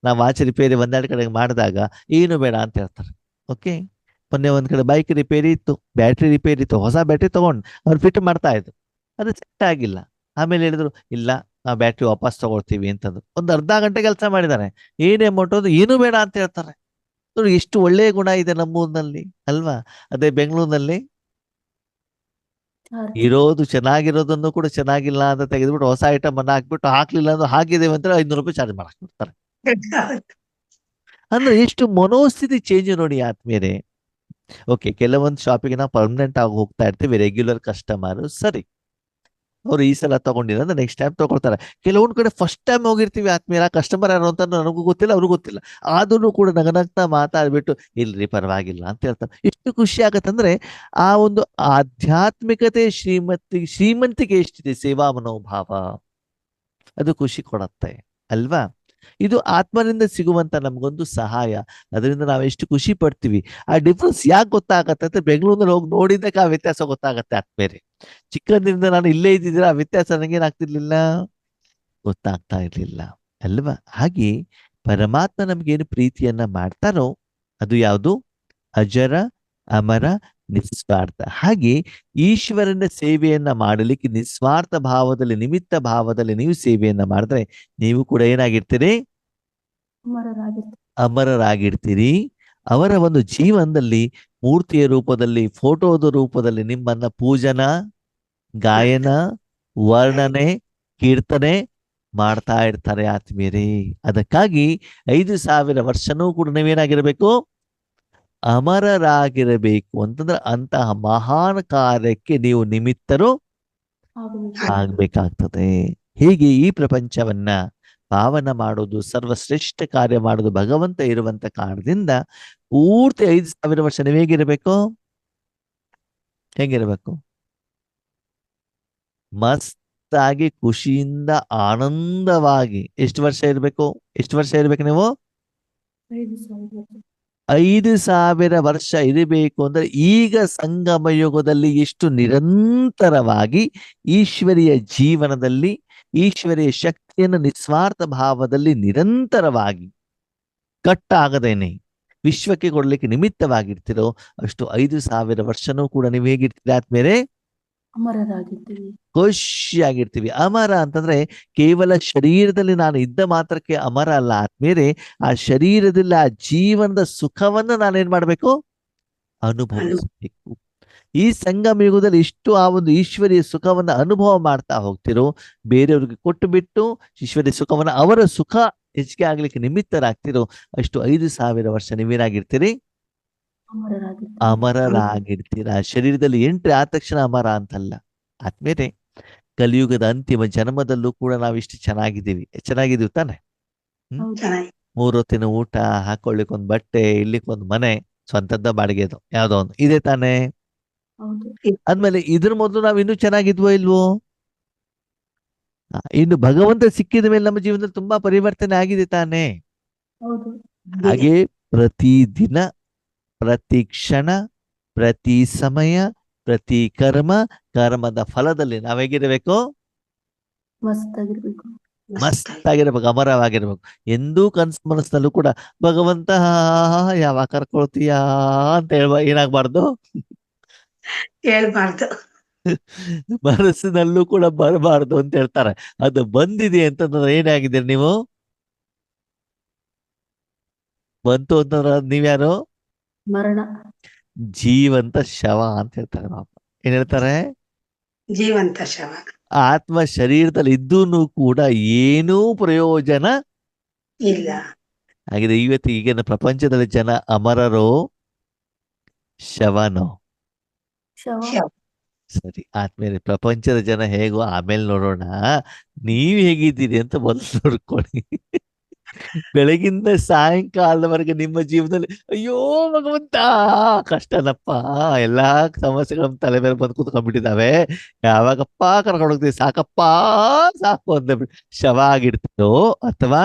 [SPEAKER 1] ನಾವು ವಾಚ್ ರಿಪೇರಿ ಒಂದೆರಡು ಕಡೆ ಮಾಡಿದಾಗ ಏನು ಬೇಡ ಅಂತ ಹೇಳ್ತಾರೆ. ಓಕೆ, ಮೊನ್ನೆ ಒಂದ್ ಕಡೆ ಬೈಕ್ ರಿಪೇರಿ ಇತ್ತು, ಬ್ಯಾಟ್ರಿ ರಿಪೇರಿ ಇತ್ತು, ಹೊಸ ಬ್ಯಾಟ್ರಿ ತಗೊಂಡು ಅವ್ರು ಫಿಟ್ ಮಾಡ್ತಾ ಇದ್ರು, ಅದು ಸೆಟ್ ಆಗಿಲ್ಲ. ಆಮೇಲೆ ಹೇಳಿದ್ರು ಇಲ್ಲ, ನಾವು ಬ್ಯಾಟ್ರಿ ವಾಪಸ್ ತಗೊಳ್ತೀವಿ ಅಂತಂದ್ರು. ಒಂದು ಅರ್ಧ ಗಂಟೆ ಕೆಲಸ ಮಾಡಿದ್ದಾರೆ, ಏನೇ ಅಮೌಂಟ್ ಅದು ಏನು ಬೇಡ ಅಂತ ಹೇಳ್ತಾರೆ. ನೋಡಿ ಎಷ್ಟು ಒಳ್ಳೆಯ ಗುಣ ಇದೆ ನಮ್ಮೂರಿನಲ್ಲಿ ಅಲ್ವಾ? ಅದೇ ಬೆಂಗಳೂರಿನಲ್ಲಿ
[SPEAKER 3] ಚಾರ್ಜ್.
[SPEAKER 1] ಇರೋದು ಚೆನ್ನಾಗಿರೋದನ್ನು ಕೂಡ ಚೆನ್ನಾಗಿಲ್ಲ ಅಂತ ತೆಗೆದ್ಬಿಟ್ಟು ಹೊಸ ಐಟಮ್ ಅನ್ನ ಹಾಕ್ಬಿಟ್ಟು, ಹಾಕ್ಲಿಲ್ಲ ಅಂದ್ರೆ ಹಾಕಿದೇವೆ ಅಂತ 500 ರೂಪಾಯಿ ಚಾರ್ಜ್ ಮಾಡಕ್ ಬಿಡ್ತಾರೆ.
[SPEAKER 2] ಹೌದು.
[SPEAKER 1] ಅಂದ್ರೆ ಎಷ್ಟು ಮನೋಸ್ಥಿತಿ ಚೇಂಜ್ ನೋಡಿ ಆದ್ಮೇಲೆ. ಓಕೆ, ಕೆಲವೊಂದು ಶಾಪಿಗೆ ನಾವು ಪರ್ಮನೆಂಟ್ ಆಗಿ ಹೋಗ್ತಾ ಇರ್ತೀವಿ, ರೆಗ್ಯುಲರ್ ಕಸ್ಟಮರ್, ಸರಿ, ಅವ್ರು ಈ ಸಲ ತಗೊಂಡಿಲ್ಲ ನೆಕ್ಸ್ಟ್ ಟೈಮ್ ತಗೊಳ್ತಾರೆ. ಕೆಲವೊಂದ್ ಕಡೆ ಫಸ್ಟ್ ಟೈಮ್ ಹೋಗಿರ್ತೀವಿ ಆದ್ಮೇಲೆ, ಆ ಕಸ್ಟಮರ್ ಯಾರು ಅಂತ ನನಗೂ ಗೊತ್ತಿಲ್ಲ, ಅವ್ರಿಗೂ ಗೊತ್ತಿಲ್ಲ, ಆದ್ರೂ ಕೂಡ ನಗನಗ್ತಾ ಮಾತಾಡ್ಬಿಟ್ಟು ಇಲ್ರಿ ಪರವಾಗಿಲ್ಲ ಅಂತ ಹೇಳ್ತಾರೆ. ಎಷ್ಟು ಖುಷಿ ಆಗತ್ತಂದ್ರೆ ಆ ಒಂದು ಆಧ್ಯಾತ್ಮಿಕತೆ ಶ್ರೀಮಂತಿಗೆ ಎಷ್ಟಿದೆ ಸೇವಾ ಮನೋಭಾವ, ಅದು ಖುಷಿ ಕೊಡತ್ತೆ ಅಲ್ವಾ? ಇದು ಆತ್ಮನಿಂದ ಸಿಗುವಂತ ನಮ್ಗೊಂದು ಸಹಾಯ, ಅದರಿಂದ ನಾವು ಎಷ್ಟು ಖುಷಿ ಪಡ್ತೀವಿ. ಆ ಡಿಫ್ರೆನ್ಸ್ ಯಾಕೆ ಗೊತ್ತಾಗತ್ತೆ ಅಂತ ಬೆಂಗಳೂರಿನಲ್ಲಿ ಹೋಗಿ ನೋಡಿದ್ದಕ್ಕೆ ಆ ವ್ಯತ್ಯಾಸ ಗೊತ್ತಾಗತ್ತೆ ಆದ್ಮೇಲೆ. ಚಿಕ್ಕಂದಿನಿಂದ ನಾನು ಇಲ್ಲೇ ಇದ್ದಿದ್ರೆ ಆ ವ್ಯತ್ಯಾಸ ನನಗೇನಾಗ್ತಿರ್ಲಿಲ್ಲ, ಗೊತ್ತಾಗ್ತಾ ಇರ್ಲಿಲ್ಲ ಅಲ್ವಾ? ಹಾಗೆ ಪರಮಾತ್ಮ ನಮ್ಗೇನು ಪ್ರೀತಿಯನ್ನ ಮಾಡ್ತಾರೋ ಅದು ಯಾವುದು, ಅಜರ ಅಮರ ನಿಸ್ವಾರ್ಥ. ಹಾಗೆ ಈಶ್ವರನ ಸೇವೆಯನ್ನ ಮಾಡಲಿಕ್ಕೆ ನಿಸ್ವಾರ್ಥ ಭಾವದಲ್ಲಿ, ನಿಮಿತ್ತ ಭಾವದಲ್ಲಿ ನೀವು ಸೇವೆಯನ್ನ ಮಾಡಿದ್ರೆ ನೀವು ಕೂಡ ಏನಾಗಿರ್ತೀರಿ,
[SPEAKER 3] ಅಮರರಾಗಿರ್ತಾರೆ.
[SPEAKER 1] ಅಮರರಾಗಿರ್ತೀರಿ. ಅವರ ಒಂದು ಜೀವನದಲ್ಲಿ ಮೂರ್ತಿಯ ರೂಪದಲ್ಲಿ, ಫೋಟೋದ ರೂಪದಲ್ಲಿ ನಿಮ್ಮನ್ನ ಪೂಜನ, ಗಾಯನ, ವರ್ಣನೆ, ಕೀರ್ತನೆ ಮಾಡ್ತಾ ಇರ್ತಾರೆ ಆತ್ಮೀಯರೇ. ಅದಕ್ಕಾಗಿ 5,000 ವರ್ಷನೂ ಕೂಡ ನೀವೇನಾಗಿರ್ಬೇಕು, ಅಮರರಾಗಿರಬೇಕು. ಅಂತಂದ್ರೆ ಅಂತಹ ಮಹಾನ್ ಕಾರ್ಯಕ್ಕೆ ನೀವು ನಿಮಿತ್ತರು
[SPEAKER 3] ಆಗಬೇಕು.
[SPEAKER 1] ಆಗ್ಬೇಕಾಗ್ತದೆ. ಹೀಗೆ ಈ ಪ್ರಪಂಚವನ್ನ ಪಾವನ ಮಾಡೋದು, ಸರ್ವಶ್ರೇಷ್ಠ ಕಾರ್ಯ ಮಾಡೋದು ಭಗವಂತ ಇರುವಂತ ಕಾರಣದಿಂದ ಪೂರ್ತಿ 5,000 ವರ್ಷ ನೀವು ಹೇಗಿರ್ಬೇಕು, ಹೇಗಿರ್ಬೇಕು, ಮಸ್ತಾಗಿ ಖುಷಿಯಿಂದ ಆನಂದವಾಗಿ. ಎಷ್ಟು ವರ್ಷ ಇರ್ಬೇಕು, ಎಷ್ಟು ವರ್ಷ ಇರ್ಬೇಕು ನೀವು?
[SPEAKER 3] 5,000 ವರ್ಷ.
[SPEAKER 1] 5,000 ವರ್ಷ ಇರಬೇಕು ಅಂದ್ರೆ ಈಗ ಸಂಗಮ ಯುಗದಲ್ಲಿ ಎಷ್ಟು ನಿರಂತರವಾಗಿ ಈಶ್ವರಿಯ ಜೀವನದಲ್ಲಿ ಈಶ್ವರಿಯ ಶಕ್ತಿಯನ್ನು ನಿಸ್ವಾರ್ಥ ಭಾವದಲ್ಲಿ ನಿರಂತರವಾಗಿ ಕಟ್ಟಾಗದೇನೆ ವಿಶ್ವಕ್ಕೆ ಕೊಡ್ಲಿಕ್ಕೆ ನಿಮಿತ್ತವಾಗಿರ್ತಿರೋ ಅಷ್ಟು 5,000 ವರ್ಷನೂ ಕೂಡ ನೀವು ಹೇಗಿರ್ತೀರ ಆದ್ಮೇಲೆ,
[SPEAKER 3] ಅಮರರಾಗಿರ್ತೀವಿ.
[SPEAKER 1] ಖುಷಿಯಾಗಿರ್ತೀವಿ. ಅಮರ ಅಂತಂದ್ರೆ ಕೇವಲ ಶರೀರದಲ್ಲಿ ನಾನು ಇದ್ದ ಮಾತ್ರಕ್ಕೆ ಅಮರ ಅಲ್ಲ ಆದ್ಮೇಲೆ ಆ ಶರೀರದಲ್ಲಿ ಆ ಜೀವನದ ಸುಖವನ್ನ ನಾನೇನ್ ಮಾಡ್ಬೇಕು, ಅನುಭವಿಸಬೇಕು. ಈ ಸಂಗಮ ಯುಗದಲ್ಲಿ ಇಷ್ಟು ಆ ಒಂದು ಈಶ್ವರಿಯ ಸುಖವನ್ನ ಅನುಭವ ಮಾಡ್ತಾ ಹೋಗ್ತಿರೋ, ಬೇರೆಯವ್ರಿಗೆ ಕೊಟ್ಟು ಬಿಟ್ಟು ಈಶ್ವರಿಯ ಸುಖವನ್ನ ಅವರ ಸುಖ ಹೆಚ್ಚಿಗೆ ಆಗ್ಲಿಕ್ಕೆ ನಿಮಿತ್ತರಾಗ್ತಿರೋ, ಅಷ್ಟು 5,000 ವರ್ಷ ನೀವೇನಾಗಿರ್ತೀರಿ,
[SPEAKER 3] ಅಮರರಾಗಿರ್ತೀವಿ.
[SPEAKER 1] ಅಮರರಾಗಿರ್ತೀರ. ಶರೀರದಲ್ಲಿ ಎಂಟ್ರಿ ಆದ ತಕ್ಷಣ ಅಮರ ಅಂತಲ್ಲ. ಆದ್ಮೇಲೆ ಕಲಿಯುಗದ ಅಂತಿಮ ಜನ್ಮದಲ್ಲೂ ಕೂಡ ನಾವು ಇಷ್ಟು ಚೆನ್ನಾಗಿದ್ದೀವಿ ತಾನೆ.
[SPEAKER 3] ಹೌದು.
[SPEAKER 2] ಚೆನ್ನಾಗಿ
[SPEAKER 1] 3 ಹೊತ್ತಿನ ಊಟ, ಹಾಕೊಳ್ಳಿಕ್ಕೊಂದು ಬಟ್ಟೆ, ಇರ್ಲಿಕ್ಕೊಂದು ಮನೆ, ಸ್ವಂತದ ಬಾಡಿಗೆದು ಯಾವ್ದೋ ಒಂದು ಇದೆ ತಾನೆ.
[SPEAKER 3] ಹೌದು.
[SPEAKER 1] ಆದ್ಮೇಲೆ ಇದ್ರ ಮೊದಲು ನಾವು ಇನ್ನೂ ಚೆನ್ನಾಗಿದ್ವೋ ಇಲ್ವೋ? ಇನ್ನು ಭಗವಂತ ಸಿಕ್ಕಿದ ಮೇಲೆ ನಮ್ಮ ಜೀವನದಲ್ಲಿ ತುಂಬಾ ಪರಿವರ್ತನೆ ಆಗಿದೆ ತಾನೆ.
[SPEAKER 3] ಹೌದು.
[SPEAKER 1] ಹಾಗೆ ಪ್ರತಿದಿನ, ಪ್ರತಿ ಕ್ಷಣ, ಪ್ರತಿ ಸಮಯ, ಪ್ರತಿ ಕರ್ಮದ ಫಲದಲ್ಲಿ ನಾವ್ ಹೇಗಿರ್ಬೇಕು,
[SPEAKER 3] ಮಸ್ತ್ ಆಗಿರ್ಬೇಕು.
[SPEAKER 1] ಮಸ್ತ್ ಆಗಿರ್ಬೇಕು, ಅಮರವಾಗಿರ್ಬೇಕು. ಎಂದೂ ಮನಸ್ಸಿನಲ್ಲೂ ಕೂಡ ಭಗವಂತ ಯಾವಾಗ ಕರ್ಕೊಳ್ತೀಯಾ ಅಂತ ಏನಾಗ್ಬಾರ್ದು,
[SPEAKER 2] ಹೇಳ್ಬಾರ್ದು.
[SPEAKER 1] ಮನಸ್ಸಿನಲ್ಲೂ ಕೂಡ ಬರಬಾರ್ದು ಅಂತ ಹೇಳ್ತಾರೆ. ಅದು ಬಂದಿದೆ ಅಂತಂದ್ರೆ ಏನಾಗಿದ್ದೀರಿ ನೀವು, ಬಂತು ಅಂತಂದ್ರೆ ನೀವ್ಯಾರು,
[SPEAKER 3] ಮರಣ.
[SPEAKER 1] ಜೀವಂತ ಶವ ಅಂತ ಹೇಳ್ತಾರೆ. ಏನ್ ಹೇಳ್ತಾರೆ,
[SPEAKER 2] ಜೀವಂತ ಶವ.
[SPEAKER 1] ಆತ್ಮ ಶರೀರದಲ್ಲಿ ಇದ್ದೂನು ಕೂಡ ಏನೂ ಪ್ರಯೋಜನ
[SPEAKER 2] ಇಲ್ಲ.
[SPEAKER 1] ಹಾಗಿದೆ. ಇವತ್ತು ಈಗಿನ ಪ್ರಪಂಚದಲ್ಲಿ ಜನ ಅಮರರೋ ಶವನೋ?
[SPEAKER 3] ಶವ.
[SPEAKER 2] ಶವ.
[SPEAKER 1] ಸರಿ, ಆದ್ಮೇಲೆ ಪ್ರಪಂಚದ ಜನ ಹೇಗೋ ಆಮೇಲೆ ನೋಡೋಣ. ನೀವ್ ಹೇಗಿದ್ದೀರಿ ಅಂತ ಮೊದಲು ನೋಡ್ಕೊಳ್ಳಿ. ಬೆಳಗಿಂದ ಸಾಯಂಕಾಲದವರೆಗೆ ನಿಮ್ಮ ಜೀವನದಲ್ಲಿ ಅಯ್ಯೋ ಭಗವಂತ ಕಷ್ಟನಪ್ಪ, ಎಲ್ಲಾ ಸಮಸ್ಯೆಗಳು ನಮ್ಮ ತಲೆ ಮೇಲೆ ಬಂದು ಕೂತ್ಕೊಂಡ್ಬಿಟ್ಟಿದಾವೆ, ಯಾವಾಗಪ್ಪ ಕರ್ಕೊಂಡು ಹೋಗ್ತೀವಿ, ಸಾಕಪ್ಪ ಸಾಕು ಅಂತ ಶವ ಆಗಿರ್ತೀರೋ, ಅಥವಾ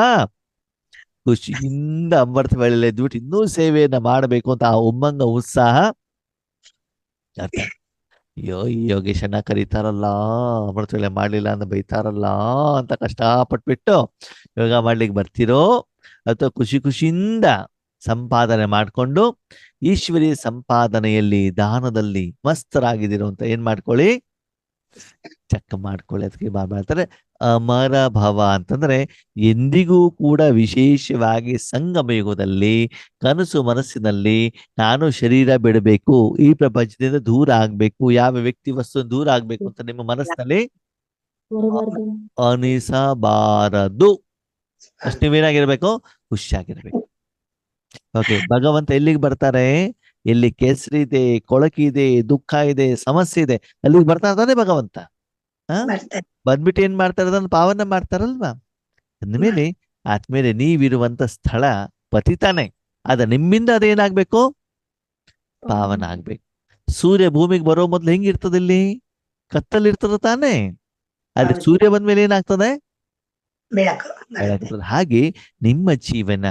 [SPEAKER 1] ಖುಷಿಯಿಂದ ಅಮೃತ ವೇಳೆಯಲ್ಲಿ ಎದ್ಬಿಟ್ಟು ಇನ್ನೂ ಸೇವೆಯನ್ನ ಮಾಡಬೇಕು ಅಂತ ಆ ಉಮ್ಮಂಗ ಉತ್ಸಾಹ ಅರ್ಥ. ಅಯ್ಯೋ ಈ ಯೋಗೇಶನ್ನ ಕರೀತಾರಲ್ಲ, ಅಮೃತ ವೇಳೆ ಮಾಡ್ಲಿಲ್ಲ ಅಂತ ಬೈತಾರಲ್ಲ ಅಂತ ಕಷ್ಟಪಟ್ಬಿಟ್ಟು ಯೋಗ ಮಾಡ್ಲಿಕ್ಕೆ ಬರ್ತಿರೋ, ಅಥವಾ ಖುಷಿಯಿಂದ ಸಂಪಾದನೆ ಮಾಡಿಕೊಂಡು ಈಶ್ವರೀಯ ಸಂಪಾದನೆಯಲ್ಲಿ, ದಾನದಲ್ಲಿ ಮಸ್ತರಾಗಿದ್ದೀರೋ ಅಂತ ಏನ್ ಮಾಡ್ಕೊಳ್ಳಿ, ಚೆಕ್ ಮಾಡ್ಕೊಳ್ಳಿ. ಅದಕ್ಕೆ ಮಾಡ್ತಾರೆ ಅಮರ ಭವ ಅಂತಂದ್ರೆ ಎಂದಿಗೂ ಕೂಡ ವಿಶೇಷವಾಗಿ ಸಂಗಮ ಯುಗದಲ್ಲಿ ಕನಸು ಮನಸ್ಸಿನಲ್ಲಿ ನಾನು ಶರೀರ ಬಿಡಬೇಕು, ಈ ಪ್ರಪಂಚದಿಂದ ದೂರ ಆಗ್ಬೇಕು, ಯಾವ ವ್ಯಕ್ತಿ ವಸ್ತು ದೂರ ಆಗ್ಬೇಕು ಅಂತ ನಿಮ್ಮ ಮನಸ್ಸಿನಲ್ಲಿ
[SPEAKER 3] ಬರಬಾರ್ದು.
[SPEAKER 1] ಅನಿಸಬಾರದು. ಅಷ್ಟು ನೀವೇನಾಗಿರ್ಬೇಕು, ಖುಷಿಯಾಗಿರ್ಬೇಕು. ಓಕೆ, ಭಗವಂತ ಎಲ್ಲಿಗೆ ಬರ್ತಾರೆ, ಎಲ್ಲಿ ಕೆಸರಿದೆ, ಕೊಳಕಿದೆ, ದುಃಖ ಇದೆ, ಸಮಸ್ಯೆ ಇದೆ, ಅಲ್ಲಿಗೆ ಬರ್ತಾ ಇದ್ದಾನೆ ಭಗವಂತ.
[SPEAKER 2] ಬರ್ತಾರೆ.
[SPEAKER 1] ಬಂದ್ಬಿಟ್ಟು ಏನ್ ಮಾಡ್ತಾರೆ, ಅದನ್ನು ಪಾವನ ಮಾಡ್ತಾರಲ್ವಾ. ಅಂದ್ಮೇಲೆ ಆದ್ಮೇಲೆ ನೀವಿರುವಂತ ಸ್ಥಳ ಪತಿತಾನೆ, ಅದ ನಿಮ್ಮಿಂದ ಅದೇನಾಗ್ಬೇಕು, ಪಾವನ ಆಗ್ಬೇಕು. ಸೂರ್ಯ ಭೂಮಿಗೆ ಬರೋ ಮೊದ್ಲು ಹೆಂಗಿರ್ತದೆ, ಇಲ್ಲಿ ಕತ್ತಲಿರ್ತದ ತಾನೆ. ಅಲ್ಲಿ
[SPEAKER 2] ಹೌದು.
[SPEAKER 1] ಸೂರ್ಯ ಬಂದ್ಮೇಲೆ ಏನಾಗ್ತದೆ,
[SPEAKER 2] ಬೆಳಕು ಬರುತ್ತೆ.
[SPEAKER 1] ಬೆಳಗ್ತದೆ. ಹಾಗೆ ನಿಮ್ಮ ಜೀವನ,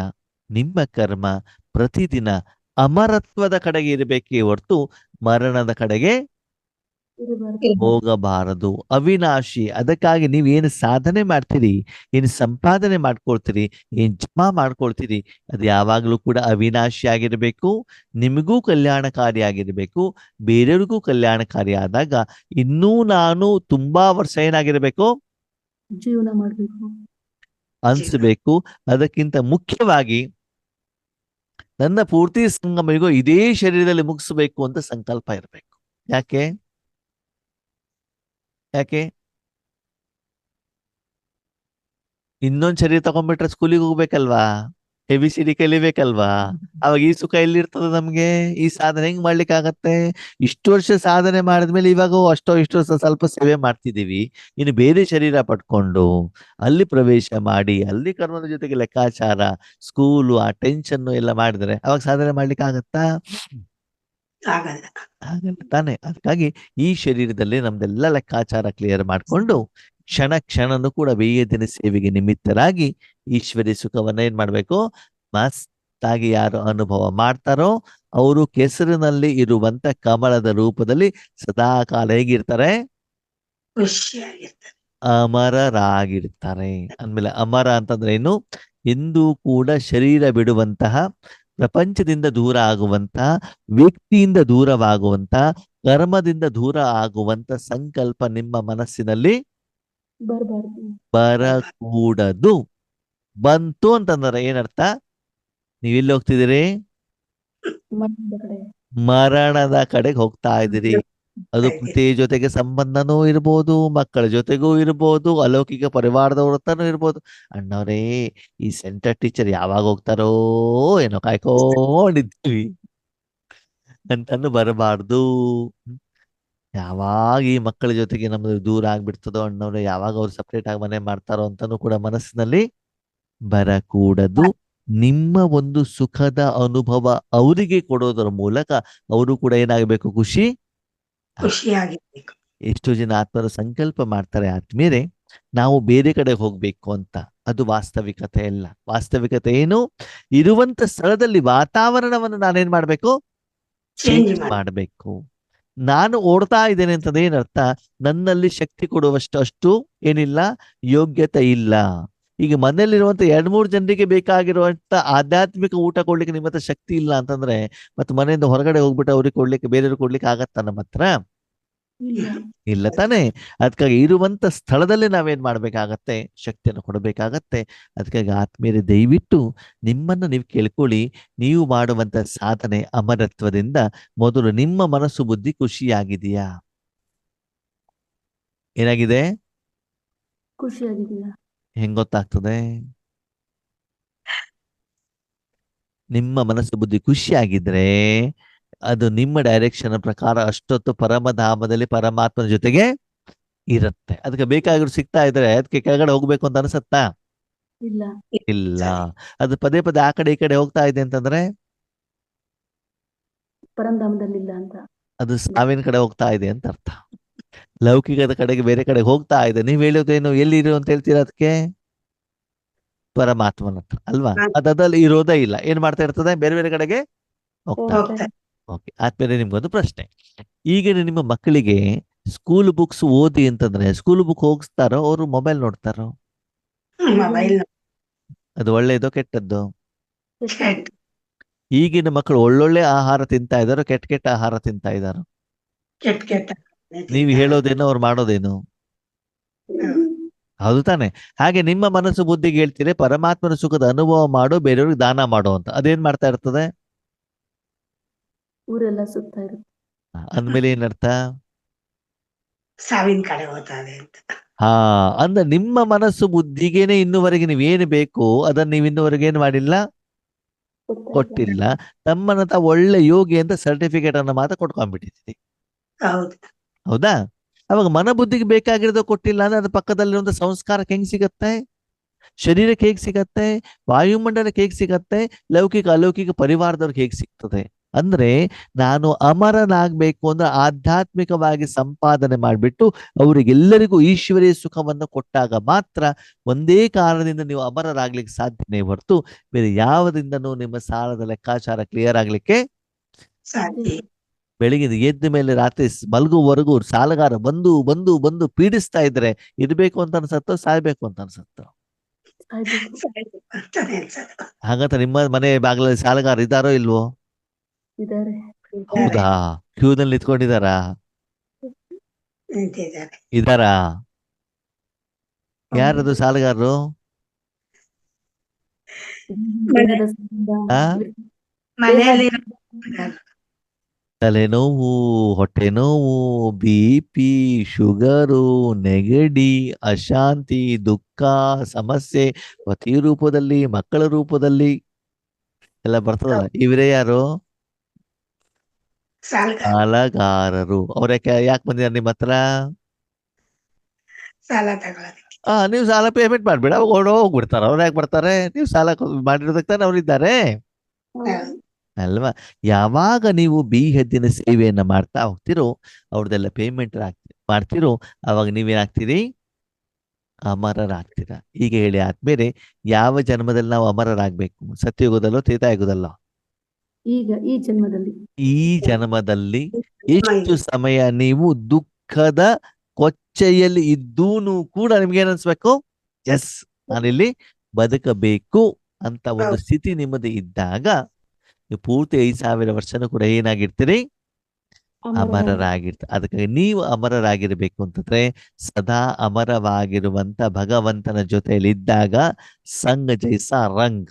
[SPEAKER 1] ನಿಮ್ಮ ಕರ್ಮ ಪ್ರತಿದಿನ ಅಮರತ್ವದ ಕಡೆಗೆ ಇರಬೇಕೇ ಹೊರತು ಮರಣದ ಕಡೆಗೆ
[SPEAKER 3] ಇರಬಾರ್ದು.
[SPEAKER 1] ಹೋಗಬಾರದು. ಅವಿನಾಶಿ. ಅದಕ್ಕಾಗಿ ನೀವೇನು ಸಾಧನೆ ಮಾಡ್ತೀರಿ, ಏನು ಸಂಪಾದನೆ ಮಾಡ್ಕೊಳ್ತೀರಿ, ಏನ್ ಜಮಾ ಮಾಡ್ಕೊಳ್ತೀರಿ, ಅದು ಯಾವಾಗಲೂ ಕೂಡ ಅವಿನಾಶಿ ಆಗಿರ್ಬೇಕು, ನಿಮಗೂ ಕಲ್ಯಾಣಕಾರಿಯಾಗಿರ್ಬೇಕು, ಬೇರೆಯವ್ರಿಗೂ ಕಲ್ಯಾಣಕಾರಿ ಆದಾಗ ಇನ್ನೂ ನಾನು ತುಂಬಾ ವರ್ಷ ಏನಾಗಿರ್ಬೇಕು,
[SPEAKER 3] ಜೀವನ ಮಾಡ್ಬೇಕು.
[SPEAKER 1] ಅನ್ಸ್ಬೇಕು. ಅದಕ್ಕಿಂತ ಮುಖ್ಯವಾಗಿ ನನ್ನ ಪೂರ್ತಿ ಸಂಗಮ ಯುಗ ಇದೇ ಶರೀರದಲ್ಲಿ ಮುಗಿಸ್ಬೇಕು ಅಂತ ಸಂಕಲ್ಪ ಇರಬೇಕು. ಯಾಕೆ ಯಾಕೆ ಇನ್ನೊಂದ್ ಶರೀರ ತಗೊಂಡ್ಬಿಟ್ರೆ ಸ್ಕೂಲಿಗೆ ಹೋಗ್ಬೇಕಲ್ವಾ, ABCD ಕಲಿಬೇಕಲ್ವಾ, ಅವಾಗ ಈ ಸುಖ ಎಲ್ಲಿರ್ತದ ನಮ್ಗೆ, ಈ ಸಾಧನೆ ಹೆಂಗ್ ಮಾಡ್ಲಿಕ್ಕೆ ಆಗತ್ತೆ? ಇಷ್ಟು ವರ್ಷ ಸಾಧನೆ ಮಾಡಿದ್ಮೇಲೆ ಇವಾಗ ಇಷ್ಟು ಸ್ವಲ್ಪ ಸೇವೆ ಮಾಡ್ತಿದೀವಿ, ಇನ್ನು ಬೇರೆ ಶರೀರ ಪಡ್ಕೊಂಡು ಅಲ್ಲಿ ಪ್ರವೇಶ ಮಾಡಿ ಅಲ್ಲಿ ಕರ್ಮದ ಜೊತೆಗೆ ಲೆಕ್ಕಾಚಾರ, ಸ್ಕೂಲು, ಆ ಟೆನ್ಷನ್ ಎಲ್ಲ ಮಾಡಿದ್ರೆ ಅವಾಗ ಸಾಧನೆ ಮಾಡ್ಲಿಕ್ಕೆ ಆಗತ್ತಾ?
[SPEAKER 2] ಆಗಲ್ಲ.
[SPEAKER 1] ಹಾಗಲ್ಲ ತಾನೆ. ಅದಕ್ಕಾಗಿ ಈ ಶರೀರದಲ್ಲಿ ನಮ್ದೆಲ್ಲ ಲೆಕ್ಕಾಚಾರ ಕ್ಲಿಯರ್ ಮಾಡ್ಕೊಂಡು ಕ್ಷಣ ಕ್ಷಣನೂ ಕೂಡ ಬೇಯದಿನ ಸೇವೆಗೆ ನಿಮಿತ್ತರಾಗಿ ಈಶ್ವರಿ ಸುಖವನ್ನ ಏನ್ ಮಾಡ್ಬೇಕು, ಮಸ್ತಾಗಿ ಯಾರು ಅನುಭವ ಮಾಡ್ತಾರೋ ಅವರು ಕೆಸರಿನಲ್ಲಿ ಇರುವಂತ ಕಮಲದ ರೂಪದಲ್ಲಿ ಸದಾ ಕಾಲ ಹೇಗಿರ್ತಾರೆ,
[SPEAKER 2] ಖುಷಿಯಾಗಿರ್ತಾರೆ.
[SPEAKER 1] ಅಮರರಾಗಿರ್ತಾರೆ. ಅಂದ್ಮೇಲೆ ಅಮರ ಅಂತಂದ್ರೆ ಏನು, ಎಂದೂ ಕೂಡ ಶರೀರ ಬಿಡುವಂತಹ, ಪ್ರಪಂಚದಿಂದ ದೂರ ಆಗುವಂತ, ವ್ಯಕ್ತಿಯಿಂದ ದೂರವಾಗುವಂತ, ಕರ್ಮದಿಂದ ದೂರ ಆಗುವಂತ ಸಂಕಲ್ಪ ನಿಮ್ಮ ಮನಸ್ಸಿನಲ್ಲಿ
[SPEAKER 3] ಬರಬಾರ್ದು.
[SPEAKER 1] ಬರಕೂಡದು. ಬಂತು ಅಂತಂದ್ರೆ ಏನರ್ಥ? ನೀವು ಎಲ್ಲಿ ಹೋಗ್ತಿದ್ದೀರಿ?
[SPEAKER 3] ಮಣ್ಣದ ಕಡೆ.
[SPEAKER 1] ಮರಣದ ಕಡೆಗೆ ಹೋಗ್ತಾ ಇದ್ದೀರಿ. ಅದು ಪತಿ ಜೊತೆಗೆ ಸಂಬಂಧನೂ ಇರ್ಬೋದು, ಮಕ್ಕಳ ಜೊತೆಗೂ ಇರ್ಬೋದು, ಅಲೌಕಿಕ ಪರಿವಾರದವ್ರ ಹತ್ರನೂ ಇರ್ಬೋದು. ಅಣ್ಣವ್ರೇ, ಈ ಸೆಂಟರ್ ಟೀಚರ್ ಯಾವಾಗ ಹೋಗ್ತಾರೋ ಏನೋ ಕಾಯ್ಕೊಂಡಿದ್ದೀವಿ ಅಂತಾನು ಬರಬಾರ್ದು. ಯಾವಾಗ ಈ ಮಕ್ಕಳ ಜೊತೆಗೆ ನಮ್ದು ದೂರ ಆಗ್ಬಿಡ್ತದೋ ಅಣ್ಣವ್ರೆ, ಯಾವಾಗ ಅವ್ರು ಸಪ್ರೇಟ್ ಆಗಿ ಮನೆ ಮಾಡ್ತಾರೋ ಅಂತಾನು ಕೂಡ ಮನಸ್ಸಿನಲ್ಲಿ ಬರಕೂಡದು. ನಿಮ್ಮ ಒಂದು ಸುಖದ ಅನುಭವ ಅವರಿಗೆ ಕೊಡೋದರ ಮೂಲಕ ಅವರು ಕೂಡ ಏನಾಗಬೇಕು?
[SPEAKER 2] ಖುಷಿಯಾಗಿರ್ಬೇಕು.
[SPEAKER 1] ಎಷ್ಟೋ ಜನ ಆತ್ಮರ ಸಂಕಲ್ಪ ಮಾಡ್ತಾರೆ, ಆತ್ಮೀಯರೇ ನಾವು ಬೇರೆ ಕಡೆ ಹೋಗ್ಬೇಕು ಅಂತ. ಅದು ವಾಸ್ತವಿಕತೆ ಅಲ್ಲ. ವಾಸ್ತವಿಕತೆ ಏನು? ಇರುವಂತ ಸ್ಥಳದಲ್ಲಿ ವಾತಾವರಣವನ್ನು ನಾನೇನ್ ಮಾಡ್ಬೇಕು?
[SPEAKER 2] ಚೇಂಜ್
[SPEAKER 1] ಚೇಂಜ್ ಮಾಡಬೇಕು. ನಾನು ಓಡ್ತಾ ಇದ್ದೇನೆ ಅಂತಂದ್ರೆ ಏನರ್ಥ? ನನ್ನಲ್ಲಿ ಶಕ್ತಿ ಕೊಡುವಷ್ಟು ಏನಿಲ್ಲ, ಯೋಗ್ಯತೆ ಇಲ್ಲ. ಈಗ ಮನೆಯಲ್ಲಿರುವಂತ 2-3 ಜನರಿಗೆ ಬೇಕಾಗಿರುವಂತ ಆಧ್ಯಾತ್ಮಿಕ ಊಟ ಕೊಡ್ಲಿಕ್ಕೆ ನಿಮ್ಮ ಹತ್ರ ಶಕ್ತಿ ಇಲ್ಲ ಅಂತಂದ್ರೆ ಮತ್ತೆ ಮನೆಯಿಂದ ಹೊರಗಡೆ ಹೋಗ್ಬಿಟ್ಟು ಅವ್ರಿಗೆ ಕೊಡ್ಲಿಕ್ಕೆ, ಬೇರೆಯವ್ರಿಗೆ ಕೊಡ್ಲಿಕ್ಕೆ ಆಗತ್ತಾ ನಮ್ಮ ಹತ್ರ?
[SPEAKER 3] ಇಲ್ಲ.
[SPEAKER 1] ಇಲ್ಲ ತಾನೇ. ಅದಕ್ಕಾಗಿ ಇರುವಂತ ಸ್ಥಳದಲ್ಲಿ ನಾವೇನ್ ಮಾಡ್ಬೇಕಾಗತ್ತೆ? ಶಕ್ತಿಯನ್ನು ಕೊಡಬೇಕಾಗತ್ತೆ. ಅದಕ್ಕಾಗಿ ಆತ್ಮೀಯರೇ, ದಯವಿಟ್ಟು ನಿಮ್ಮನ್ನ ನೀವು ಕೇಳ್ಕೊಳ್ಳಿ. ನೀವು ಮಾಡುವಂತ ಸಾಧನೆ ಅಮರತ್ವದಿಂದ ಮೊದಲು ನಿಮ್ಮ ಮನಸ್ಸು ಬುದ್ಧಿ ಖುಷಿಯಾಗಿದೆಯಾ? ಏನಾಗಿದೆ?
[SPEAKER 3] ಖುಷಿಯಾಗಿದೆಯಾ?
[SPEAKER 1] ಹೆಂಗ್ ಗೊತ್ತಾಗ್ತದೆ? ನಿಮ್ಮ ಮನಸ್ಸು ಬುದ್ಧಿ ಖುಷಿಯಾಗಿದ್ರೆ ಅದು ನಿಮ್ಮ ಡೈರೆಕ್ಷನ್ ಪ್ರಕಾರ ಅಷ್ಟೊತ್ತು ಪರಮಧಾಮದಲ್ಲಿ ಪರಮಾತ್ಮನ ಜೊತೆಗೆ ಇರುತ್ತೆ. ಅದಕ್ಕೆ ಬೇಕಾಗಿರೋ ಸಿಗ್ತಾ ಇದ್ರೆ ಅದಕ್ಕೆ ಕೆಳಗಡೆ ಹೋಗ್ಬೇಕು ಅಂತ ಅನ್ಸತ್ತಾ?
[SPEAKER 3] ಇಲ್ಲ.
[SPEAKER 1] ಇಲ್ಲ. ಅದು ಪದೇ ಪದೇ ಆ ಕಡೆ ಈ ಕಡೆ ಹೋಗ್ತಾ ಇದೆ ಅಂತಂದ್ರೆ
[SPEAKER 3] ಪರಂಧಾಮದಲ್ಲಿಲ್ಲ ಅಂತ.
[SPEAKER 1] ಅದು ಸಾವಿನ ಕಡೆ ಹೋಗ್ತಾ ಇದೆ ಅಂತ ಅರ್ಥ. ಲೌಕಿಕದ ಕಡೆಗೆ ಬೇರೆ ಕಡೆ ಹೋಗ್ತಾ ಇದೆ. ನೀವ್ ಹೇಳೋದೇನು? ಎಲ್ಲಿರು ಅಂತ ಹೇಳ್ತೀರಾ ಅದಕ್ಕೆ? ಪರಮಾತ್ಮನ ಹತ್ರ ಅಲ್ವಾ? ಅದಲ್ಲಿ ಇರೋದೇ ಇಲ್ಲ. ಏನ್ ಮಾಡ್ತಾ ಇರ್ತದೆ? ಬೇರೆ ಬೇರೆ ಕಡೆಗೆ ಹೋಗ್ತಾ ಇದೆ.
[SPEAKER 2] ಹೋಗ್ತಾರೆ.
[SPEAKER 1] ಓಕೆ, ಆದ್ಮೇಲೆ ನಿಮ್ಗೊಂದು ಪ್ರಶ್ನೆ. ಈಗಿನ ನಿಮ್ಮ ಮಕ್ಕಳಿಗೆ ಸ್ಕೂಲ್ ಬುಕ್ಸ್ ಓದಿ ಅಂತಂದ್ರೆ ಸ್ಕೂಲ್ ಬುಕ್ ಹೋಗಿಸ್ತಾರೋ ಅವರು ಮೊಬೈಲ್ ನೋಡ್ತಾರೋ?
[SPEAKER 2] ಮೊಬೈಲ್
[SPEAKER 1] ಅದು ಒಳ್ಳೇದೋ ಕೆಟ್ಟದ್ದು?
[SPEAKER 2] ಕೆಟ್ಟ
[SPEAKER 1] ಈಗಿನ ಮಕ್ಕಳು ಒಳ್ಳೊಳ್ಳೆ ಆಹಾರ ತಿಂತಾ ಇದಾರೋ ಕೆಟ್ಟ ಕೆಟ್ಟ ಆಹಾರ ತಿಂತಾ ಇದಾರೋ?
[SPEAKER 2] ಕೆಟ್ಟ ಕೆಟ್ಟ
[SPEAKER 1] ನೀವು ಹೇಳೋದೇನು ಅವ್ರು ಮಾಡೋದೇನು? ಹೌದು ತಾನೆ? ಹಾಗೆ ನಿಮ್ಮ ಮನಸ್ಸು ಬುದ್ಧಿಗೆ ಹೇಳ್ತೀರಿ ಪರಮಾತ್ಮನ ಸುಖದ ಅನುಭವ ಮಾಡು, ಬೇರೆಯವ್ರಿಗೆ ದಾನ ಮಾಡು ಅಂತ. ಅದೇನ್ ಮಾಡ್ತಾ ಇರ್ತದೆ?
[SPEAKER 3] ಊರೆಲ್ಲ ಸುತ್ತಾ ಇರುತ್ತೆ.
[SPEAKER 1] ಅಂದ್ಮೇಲೆ ಏನರ್ಥ?
[SPEAKER 2] ಸಾವಿನ ಕಡೆ ಹೋಗ್ತದೆ ಅಂತ.
[SPEAKER 1] ಹಾ, ಅಂದ್ರೆ ನಿಮ್ಮ ಮನಸ್ಸು ಬುದ್ಧಿಗೇನೆ ಇನ್ನುವರೆಗೆ ನೀವೇನು ಬೇಕು ಅದನ್ನ ನೀವು ಇನ್ನುವರೆಗೆ ಏನ್ ಮಾಡಿಲ್ಲ, ಕೊಟ್ಟಿಲ್ಲ. ತಮ್ಮನ್ನ ತಾವು ಒಳ್ಳೆ ಯೋಗಿ ಅಂತ ಸರ್ಟಿಫಿಕೇಟ್ ಅನ್ನ ಮಾತ್ರ ಕೊಟ್ಕೊಂಡ್ಬಿಟ್ಟಿದ್ದೀರಿ.
[SPEAKER 2] ಹೌದು.
[SPEAKER 1] ಹೌದಾ? ಅವಾಗ ಮನ ಬುದ್ಧಿಗೆ ಬೇಕಾಗಿರೋದು ಕೊಟ್ಟಿಲ್ಲ ಅಂದ್ರೆ ಅದು ಪಕ್ಕದಲ್ಲಿರುವಂತ ಸಂಸ್ಕಾರಕ್ಕೆ ಹೆಂಗ್ ಸಿಗತ್ತೆ? ಶರೀರಕ್ಕೆ ಹೇಗ್ ಸಿಗತ್ತೆ? ವಾಯುಮಂಡಲಕ್ಕೆ ಹೇಗ್ ಸಿಗತ್ತೆ? ಲೌಕಿಕ ಅಲೌಕಿಕ ಪರಿವಾರದವ್ರಿಗೆ ಹೇಗ್ ಸಿಗ್ತದೆ? ಅಂದ್ರೆ ನಾನು ಅಮರನಾಗ್ಬೇಕು ಅಂದ್ರೆ ಆಧ್ಯಾತ್ಮಿಕವಾಗಿ ಸಂಪಾದನೆ ಮಾಡಿಬಿಟ್ಟು ಅವರಿಗೆಲ್ಲರಿಗೂ ಈಶ್ವರೀಯ ಸುಖವನ್ನು ಕೊಟ್ಟಾಗ ಮಾತ್ರ ಒಂದೇ ಕಾರಣದಿಂದ ನೀವು ಅಮರರಾಗ್ಲಿಕ್ಕೆ ಸಾಧ್ಯನೇ ಹೊರತು ಬೇರೆ ಯಾವುದಿಂದನೂ ನಿಮ್ಮ ಸಾಲದ ಲೆಕ್ಕಾಚಾರ ಕ್ಲಿಯರ್ ಆಗ್ಲಿಕ್ಕೆ
[SPEAKER 2] ಸಾಧ್ಯ.
[SPEAKER 1] ಬೆಳಿಗ್ಗೆ ಎದ್ದ ಮೇಲೆ ರಾತ್ರಿ ಮಲಗುವವರೆಗೂ ಸಾಲಗಾರ ಬಂದು ಬಂದು ಬಂದು ಪೀಡಿಸ್ತಾ ಇದ್ರೆ ಇರ್ಬೇಕು ಅಂತ ಅನ್ಸತ್ತೋ ಸಾಯ್ಬೇಕು ಅಂತ ಅನ್ಸತ್ತೋ?
[SPEAKER 2] ಅಂತಾನೆ ಅನ್ಸೋದು.
[SPEAKER 1] ಹಾಗಂತ ನಿಮ್ಮ ಮನೆ ಬಾಗಿಲಲ್ಲಿ ಸಾಲಗಾರ ಇದ್ದಾರೋ ಇಲ್ವೋ?
[SPEAKER 3] ಇದಾರೆ.
[SPEAKER 1] ಹೌದಾ? ಕ್ಯೂನಲ್ಲಿ ನಿಂತ್ಕೊಂಡಿದಾರಾ?
[SPEAKER 2] ನಿಂತಿದ್ದಾರೆ.
[SPEAKER 1] ಇದಾರಾ? ಯಾರದು ಸಾಲಗಾರರು?
[SPEAKER 3] ದೇಹದ ಸಂಬಂಧ.
[SPEAKER 1] ಆ?
[SPEAKER 2] ಮನೆಯಲ್ಲಿ
[SPEAKER 1] ತಲೆನೋವು, ಹೊಟ್ಟೆ ನೋವು, BP, ಶುಗರು, ನೆಗಡಿ, ಅಶಾಂತಿ, ದುಃಖ, ಸಮಸ್ಯೆ ಪತಿ ರೂಪದಲ್ಲಿ, ಮಕ್ಕಳ ರೂಪದಲ್ಲಿ ಎಲ್ಲ ಬರ್ತದಲ್ಲ. ಇವರೇ ಯಾರು? ಸಾಲಗಾರರು. ಅವ್ರ ಯಾಕೆ ಬಂದಿದ್ದಾರೆ ನಿಮ್ಮ ಹತ್ರ?
[SPEAKER 2] ಸಾಲ ತಗೊಳ್ಳೋದಕ್ಕೆ.
[SPEAKER 1] ನೀವು ಸಾಲ ಪೇಮೆಂಟ್ ಮಾಡ್ಬೇಡ, ಅವಾಗ ಹೋಗ್ಬಿಡ್ತಾರ. ಅವ್ರು ಯಾಕೆ ಬರ್ತಾರೆ? ನೀವು ಸಾಲ ಮಾಡಿರೋದಕ್ಕೆ ತಾನೆ ಅವ್ರಿದ್ದಾರೆ ಅಲ್ವಾ? ಯಾವಾಗ ನೀವು ಹೆದ್ದಿನ ಸೇವೆಯನ್ನ ಮಾಡ್ತಾ ಹೋಗ್ತಿರೋ ಅವ್ರದೆಲ್ಲ ಪೇಮೆಂಟ್ ಮಾಡ್ತಿರೋ ಅವಾಗ ನೀವೇನಾಗ್ತೀರಿ? ಅಮರರಾಗ್ತೀರ. ಈಗ ಹೇಳಿ ಆದ್ಮೇಲೆ ಯಾವ ಜನ್ಮದಲ್ಲಿ ನಾವು ಅಮರರಾಗ್ಬೇಕು? ಸತ್ಯಯುಗದಲ್ಲೋ ತ್ರೇತಾಯುಗದಲ್ಲೋ?
[SPEAKER 3] ಈಗ ಈ ಜನ್ಮದಲ್ಲಿ.
[SPEAKER 1] ಈ ಜನ್ಮದಲ್ಲಿ ಎಷ್ಟು ಸಮಯ ನೀವು ದುಃಖದ ಕೊಚ್ಚೆಯಲ್ಲಿ ಇದ್ದೂನು ಕೂಡ ನಿಮ್ಗೆ ಏನನ್ಸ್ಬೇಕು? ಎಸ್, ನಾನಿಲ್ಲಿ ಬದುಕಬೇಕು ಅಂತ ಒಂದು ಸ್ಥಿತಿ ನಿಮ್ಮದು ಇದ್ದಾಗ ನೀವು ಪೂರ್ತಿ 5,000 ವರ್ಷನೂ ಕೂಡ ಏನಾಗಿರ್ತೀರಿ? ಅಮರರಾಗಿರ್ತಾರೆ. ಅದಕ್ಕಾಗಿ ನೀವು ಅಮರರಾಗಿರ್ಬೇಕು ಅಂತಂದ್ರೆ ಸದಾ ಅಮರವಾಗಿರುವಂತ ಭಗವಂತನ ಜೊತೆಯಲ್ಲಿ ಇದ್ದಾಗ ಸಂಗ್ ಜೈಸ ರಂಗ್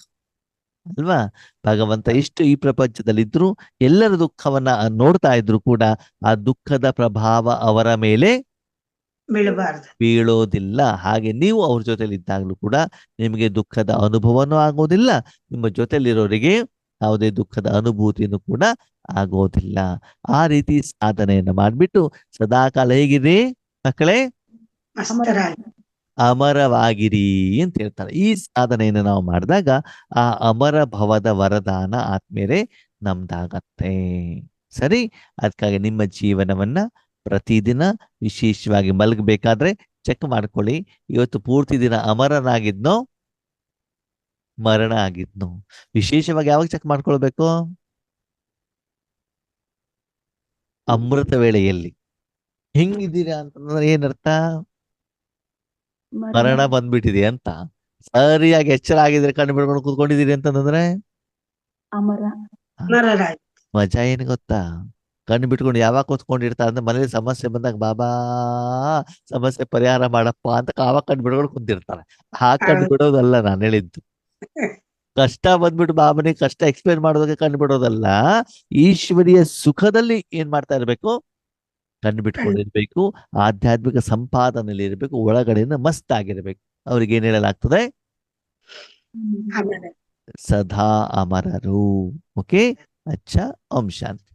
[SPEAKER 1] ಅಲ್ವಾ. ಭಗವಂತ ಎಷ್ಟು ಈ ಪ್ರಪಂಚದಲ್ಲಿದ್ರು ಎಲ್ಲರ ದುಃಖವನ್ನ ನೋಡ್ತಾ ಇದ್ರು ಕೂಡ ಆ ದುಃಖದ ಪ್ರಭಾವ ಅವರ ಮೇಲೆ
[SPEAKER 2] ಬೀಳಬಾರ್ದು.
[SPEAKER 1] ಬೀಳೋದಿಲ್ಲ. ಹಾಗೆ ನೀವು ಅವ್ರ ಜೊತೆಲಿ ಇದ್ದಾಗಲೂ ಕೂಡ ನಿಮಗೆ ದುಃಖದ ಅನುಭವನೂ ಆಗೋದಿಲ್ಲ, ನಿಮ್ಮ ಜೊತೆಲಿರೋರಿಗೆ ಯಾವುದೇ ದುಃಖದ ಅನುಭೂತಿನೂ ಕೂಡ ಆಗೋದಿಲ್ಲ. ಆ ರೀತಿ ಸಾಧನೆಯನ್ನ ಮಾಡ್ಬಿಟ್ಟು ಸದಾಕಾಲ ಹೇಗಿರಿ ಮಕ್ಕಳೇ,
[SPEAKER 2] ಮಸ್ತರಾಗಿ
[SPEAKER 1] ಅಮರವಾಗಿರಿ ಅಂತ ಹೇಳ್ತಾರೆ. ಈ ಸಾಧನೆಯನ್ನು ನಾವು ಮಾಡಿದಾಗ ಆ ಅಮರ ಭವದ ವರದಾನ ಆದ್ಮೇಲೆ ನಮ್ದಾಗತ್ತೆ. ಸರಿ, ಅದಕ್ಕಾಗಿ ನಿಮ್ಮ ಜೀವನವನ್ನ ಪ್ರತಿದಿನ ವಿಶೇಷವಾಗಿ ಮಲಗಬೇಕಾದ್ರೆ ಚೆಕ್ ಮಾಡ್ಕೊಳ್ಳಿ, ಇವತ್ತು ಪೂರ್ತಿ ದಿನ ಅಮರನಾಗಿದ್ನೋ ಮರಣ ಆಗಿದ್ನೋ. ವಿಶೇಷವಾಗಿ ಯಾವಾಗ ಚೆಕ್ ಮಾಡ್ಕೊಳ್ಬೇಕು? ಅಮೃತ ವೇಳೆಯಲ್ಲಿ. ಹೆಂಗಿದ್ದೀರಾ ಅಂತಂದ್ರೆ ಏನರ್ಥ? ಮರಣ ಬಂದ್ಬಿಟ್ಟಿದೆ ಅಂತ. ಸರಿಯಾಗಿ ಎಚ್ಚರ ಆಗಿದ್ರೆ ಕಣ್ಣು ಬಿಡ್ಕೊಂಡು ಕೂತ್ಕೊಂಡಿದ್ದೀರಿ ಅಂತಂದ್ರೆ
[SPEAKER 3] ಅಮರ.
[SPEAKER 2] ಅಮರರಾಗಿ
[SPEAKER 1] ಮಜಾ ಏನು ಗೊತ್ತಾ? ಕಣ್ಣು ಬಿಟ್ಕೊಂಡು ಯಾವಾಗ ಕೂತ್ಕೊಂಡಿರ್ತಾರೆ ಅಂದ್ರೆ ಮನೇಲಿ ಸಮಸ್ಯೆ ಬಂದಾಗ ಬಾಬಾ ಸಮಸ್ಯೆ ಪರಿಹಾರ ಮಾಡಪ್ಪ ಅಂತ ಆವಾಗ ಕಣ್ಣು ಬಿಡ್ಕೊಂಡು ಕುಂತಿರ್ತಾರೆ. ಆ ಕಣ್ಣು
[SPEAKER 2] ಹೌದು.
[SPEAKER 1] ಬಿಡೋದಲ್ಲ ನಾನು ಹೇಳಿದ್ದು. ಕಷ್ಟ ಬಂದ್ಬಿಟ್ಟು ಬಾಬನಿಗೆ ಕಷ್ಟ ಎಕ್ಸ್ಪ್ಲೇನ್ ಮಾಡೋದಕ್ಕೆ ಕಣ್ಣು ಬಿಡೋದಲ್ಲ. ಈಶ್ವರಿಯ ಸುಖದಲ್ಲಿ ಏನ್ ಮಾಡ್ತಾ ಇರ್ಬೇಕು? ಕಣ್ಣು ಬಿಟ್ಕೊಂಡಿರ್ಬೇಕು. ಆಧ್ಯಾತ್ಮಿಕ ಸಂಪಾದನೆಯಲ್ಲಿ ಇರಬೇಕು. ಒಳಗಡೆಯಿಂದ ಮಸ್ತ್ ಆಗಿರ್ಬೇಕು. ಅವ್ರಿಗೆ ಏನ್ ಹೇಳಲಾಗ್ತದೆ?
[SPEAKER 2] ಅಮರ.
[SPEAKER 1] ಸದಾ ಅಮರರು. ಓಕೆ, ಅಚ್ಚಾ, ಓಂ ಶಾಂತಿ.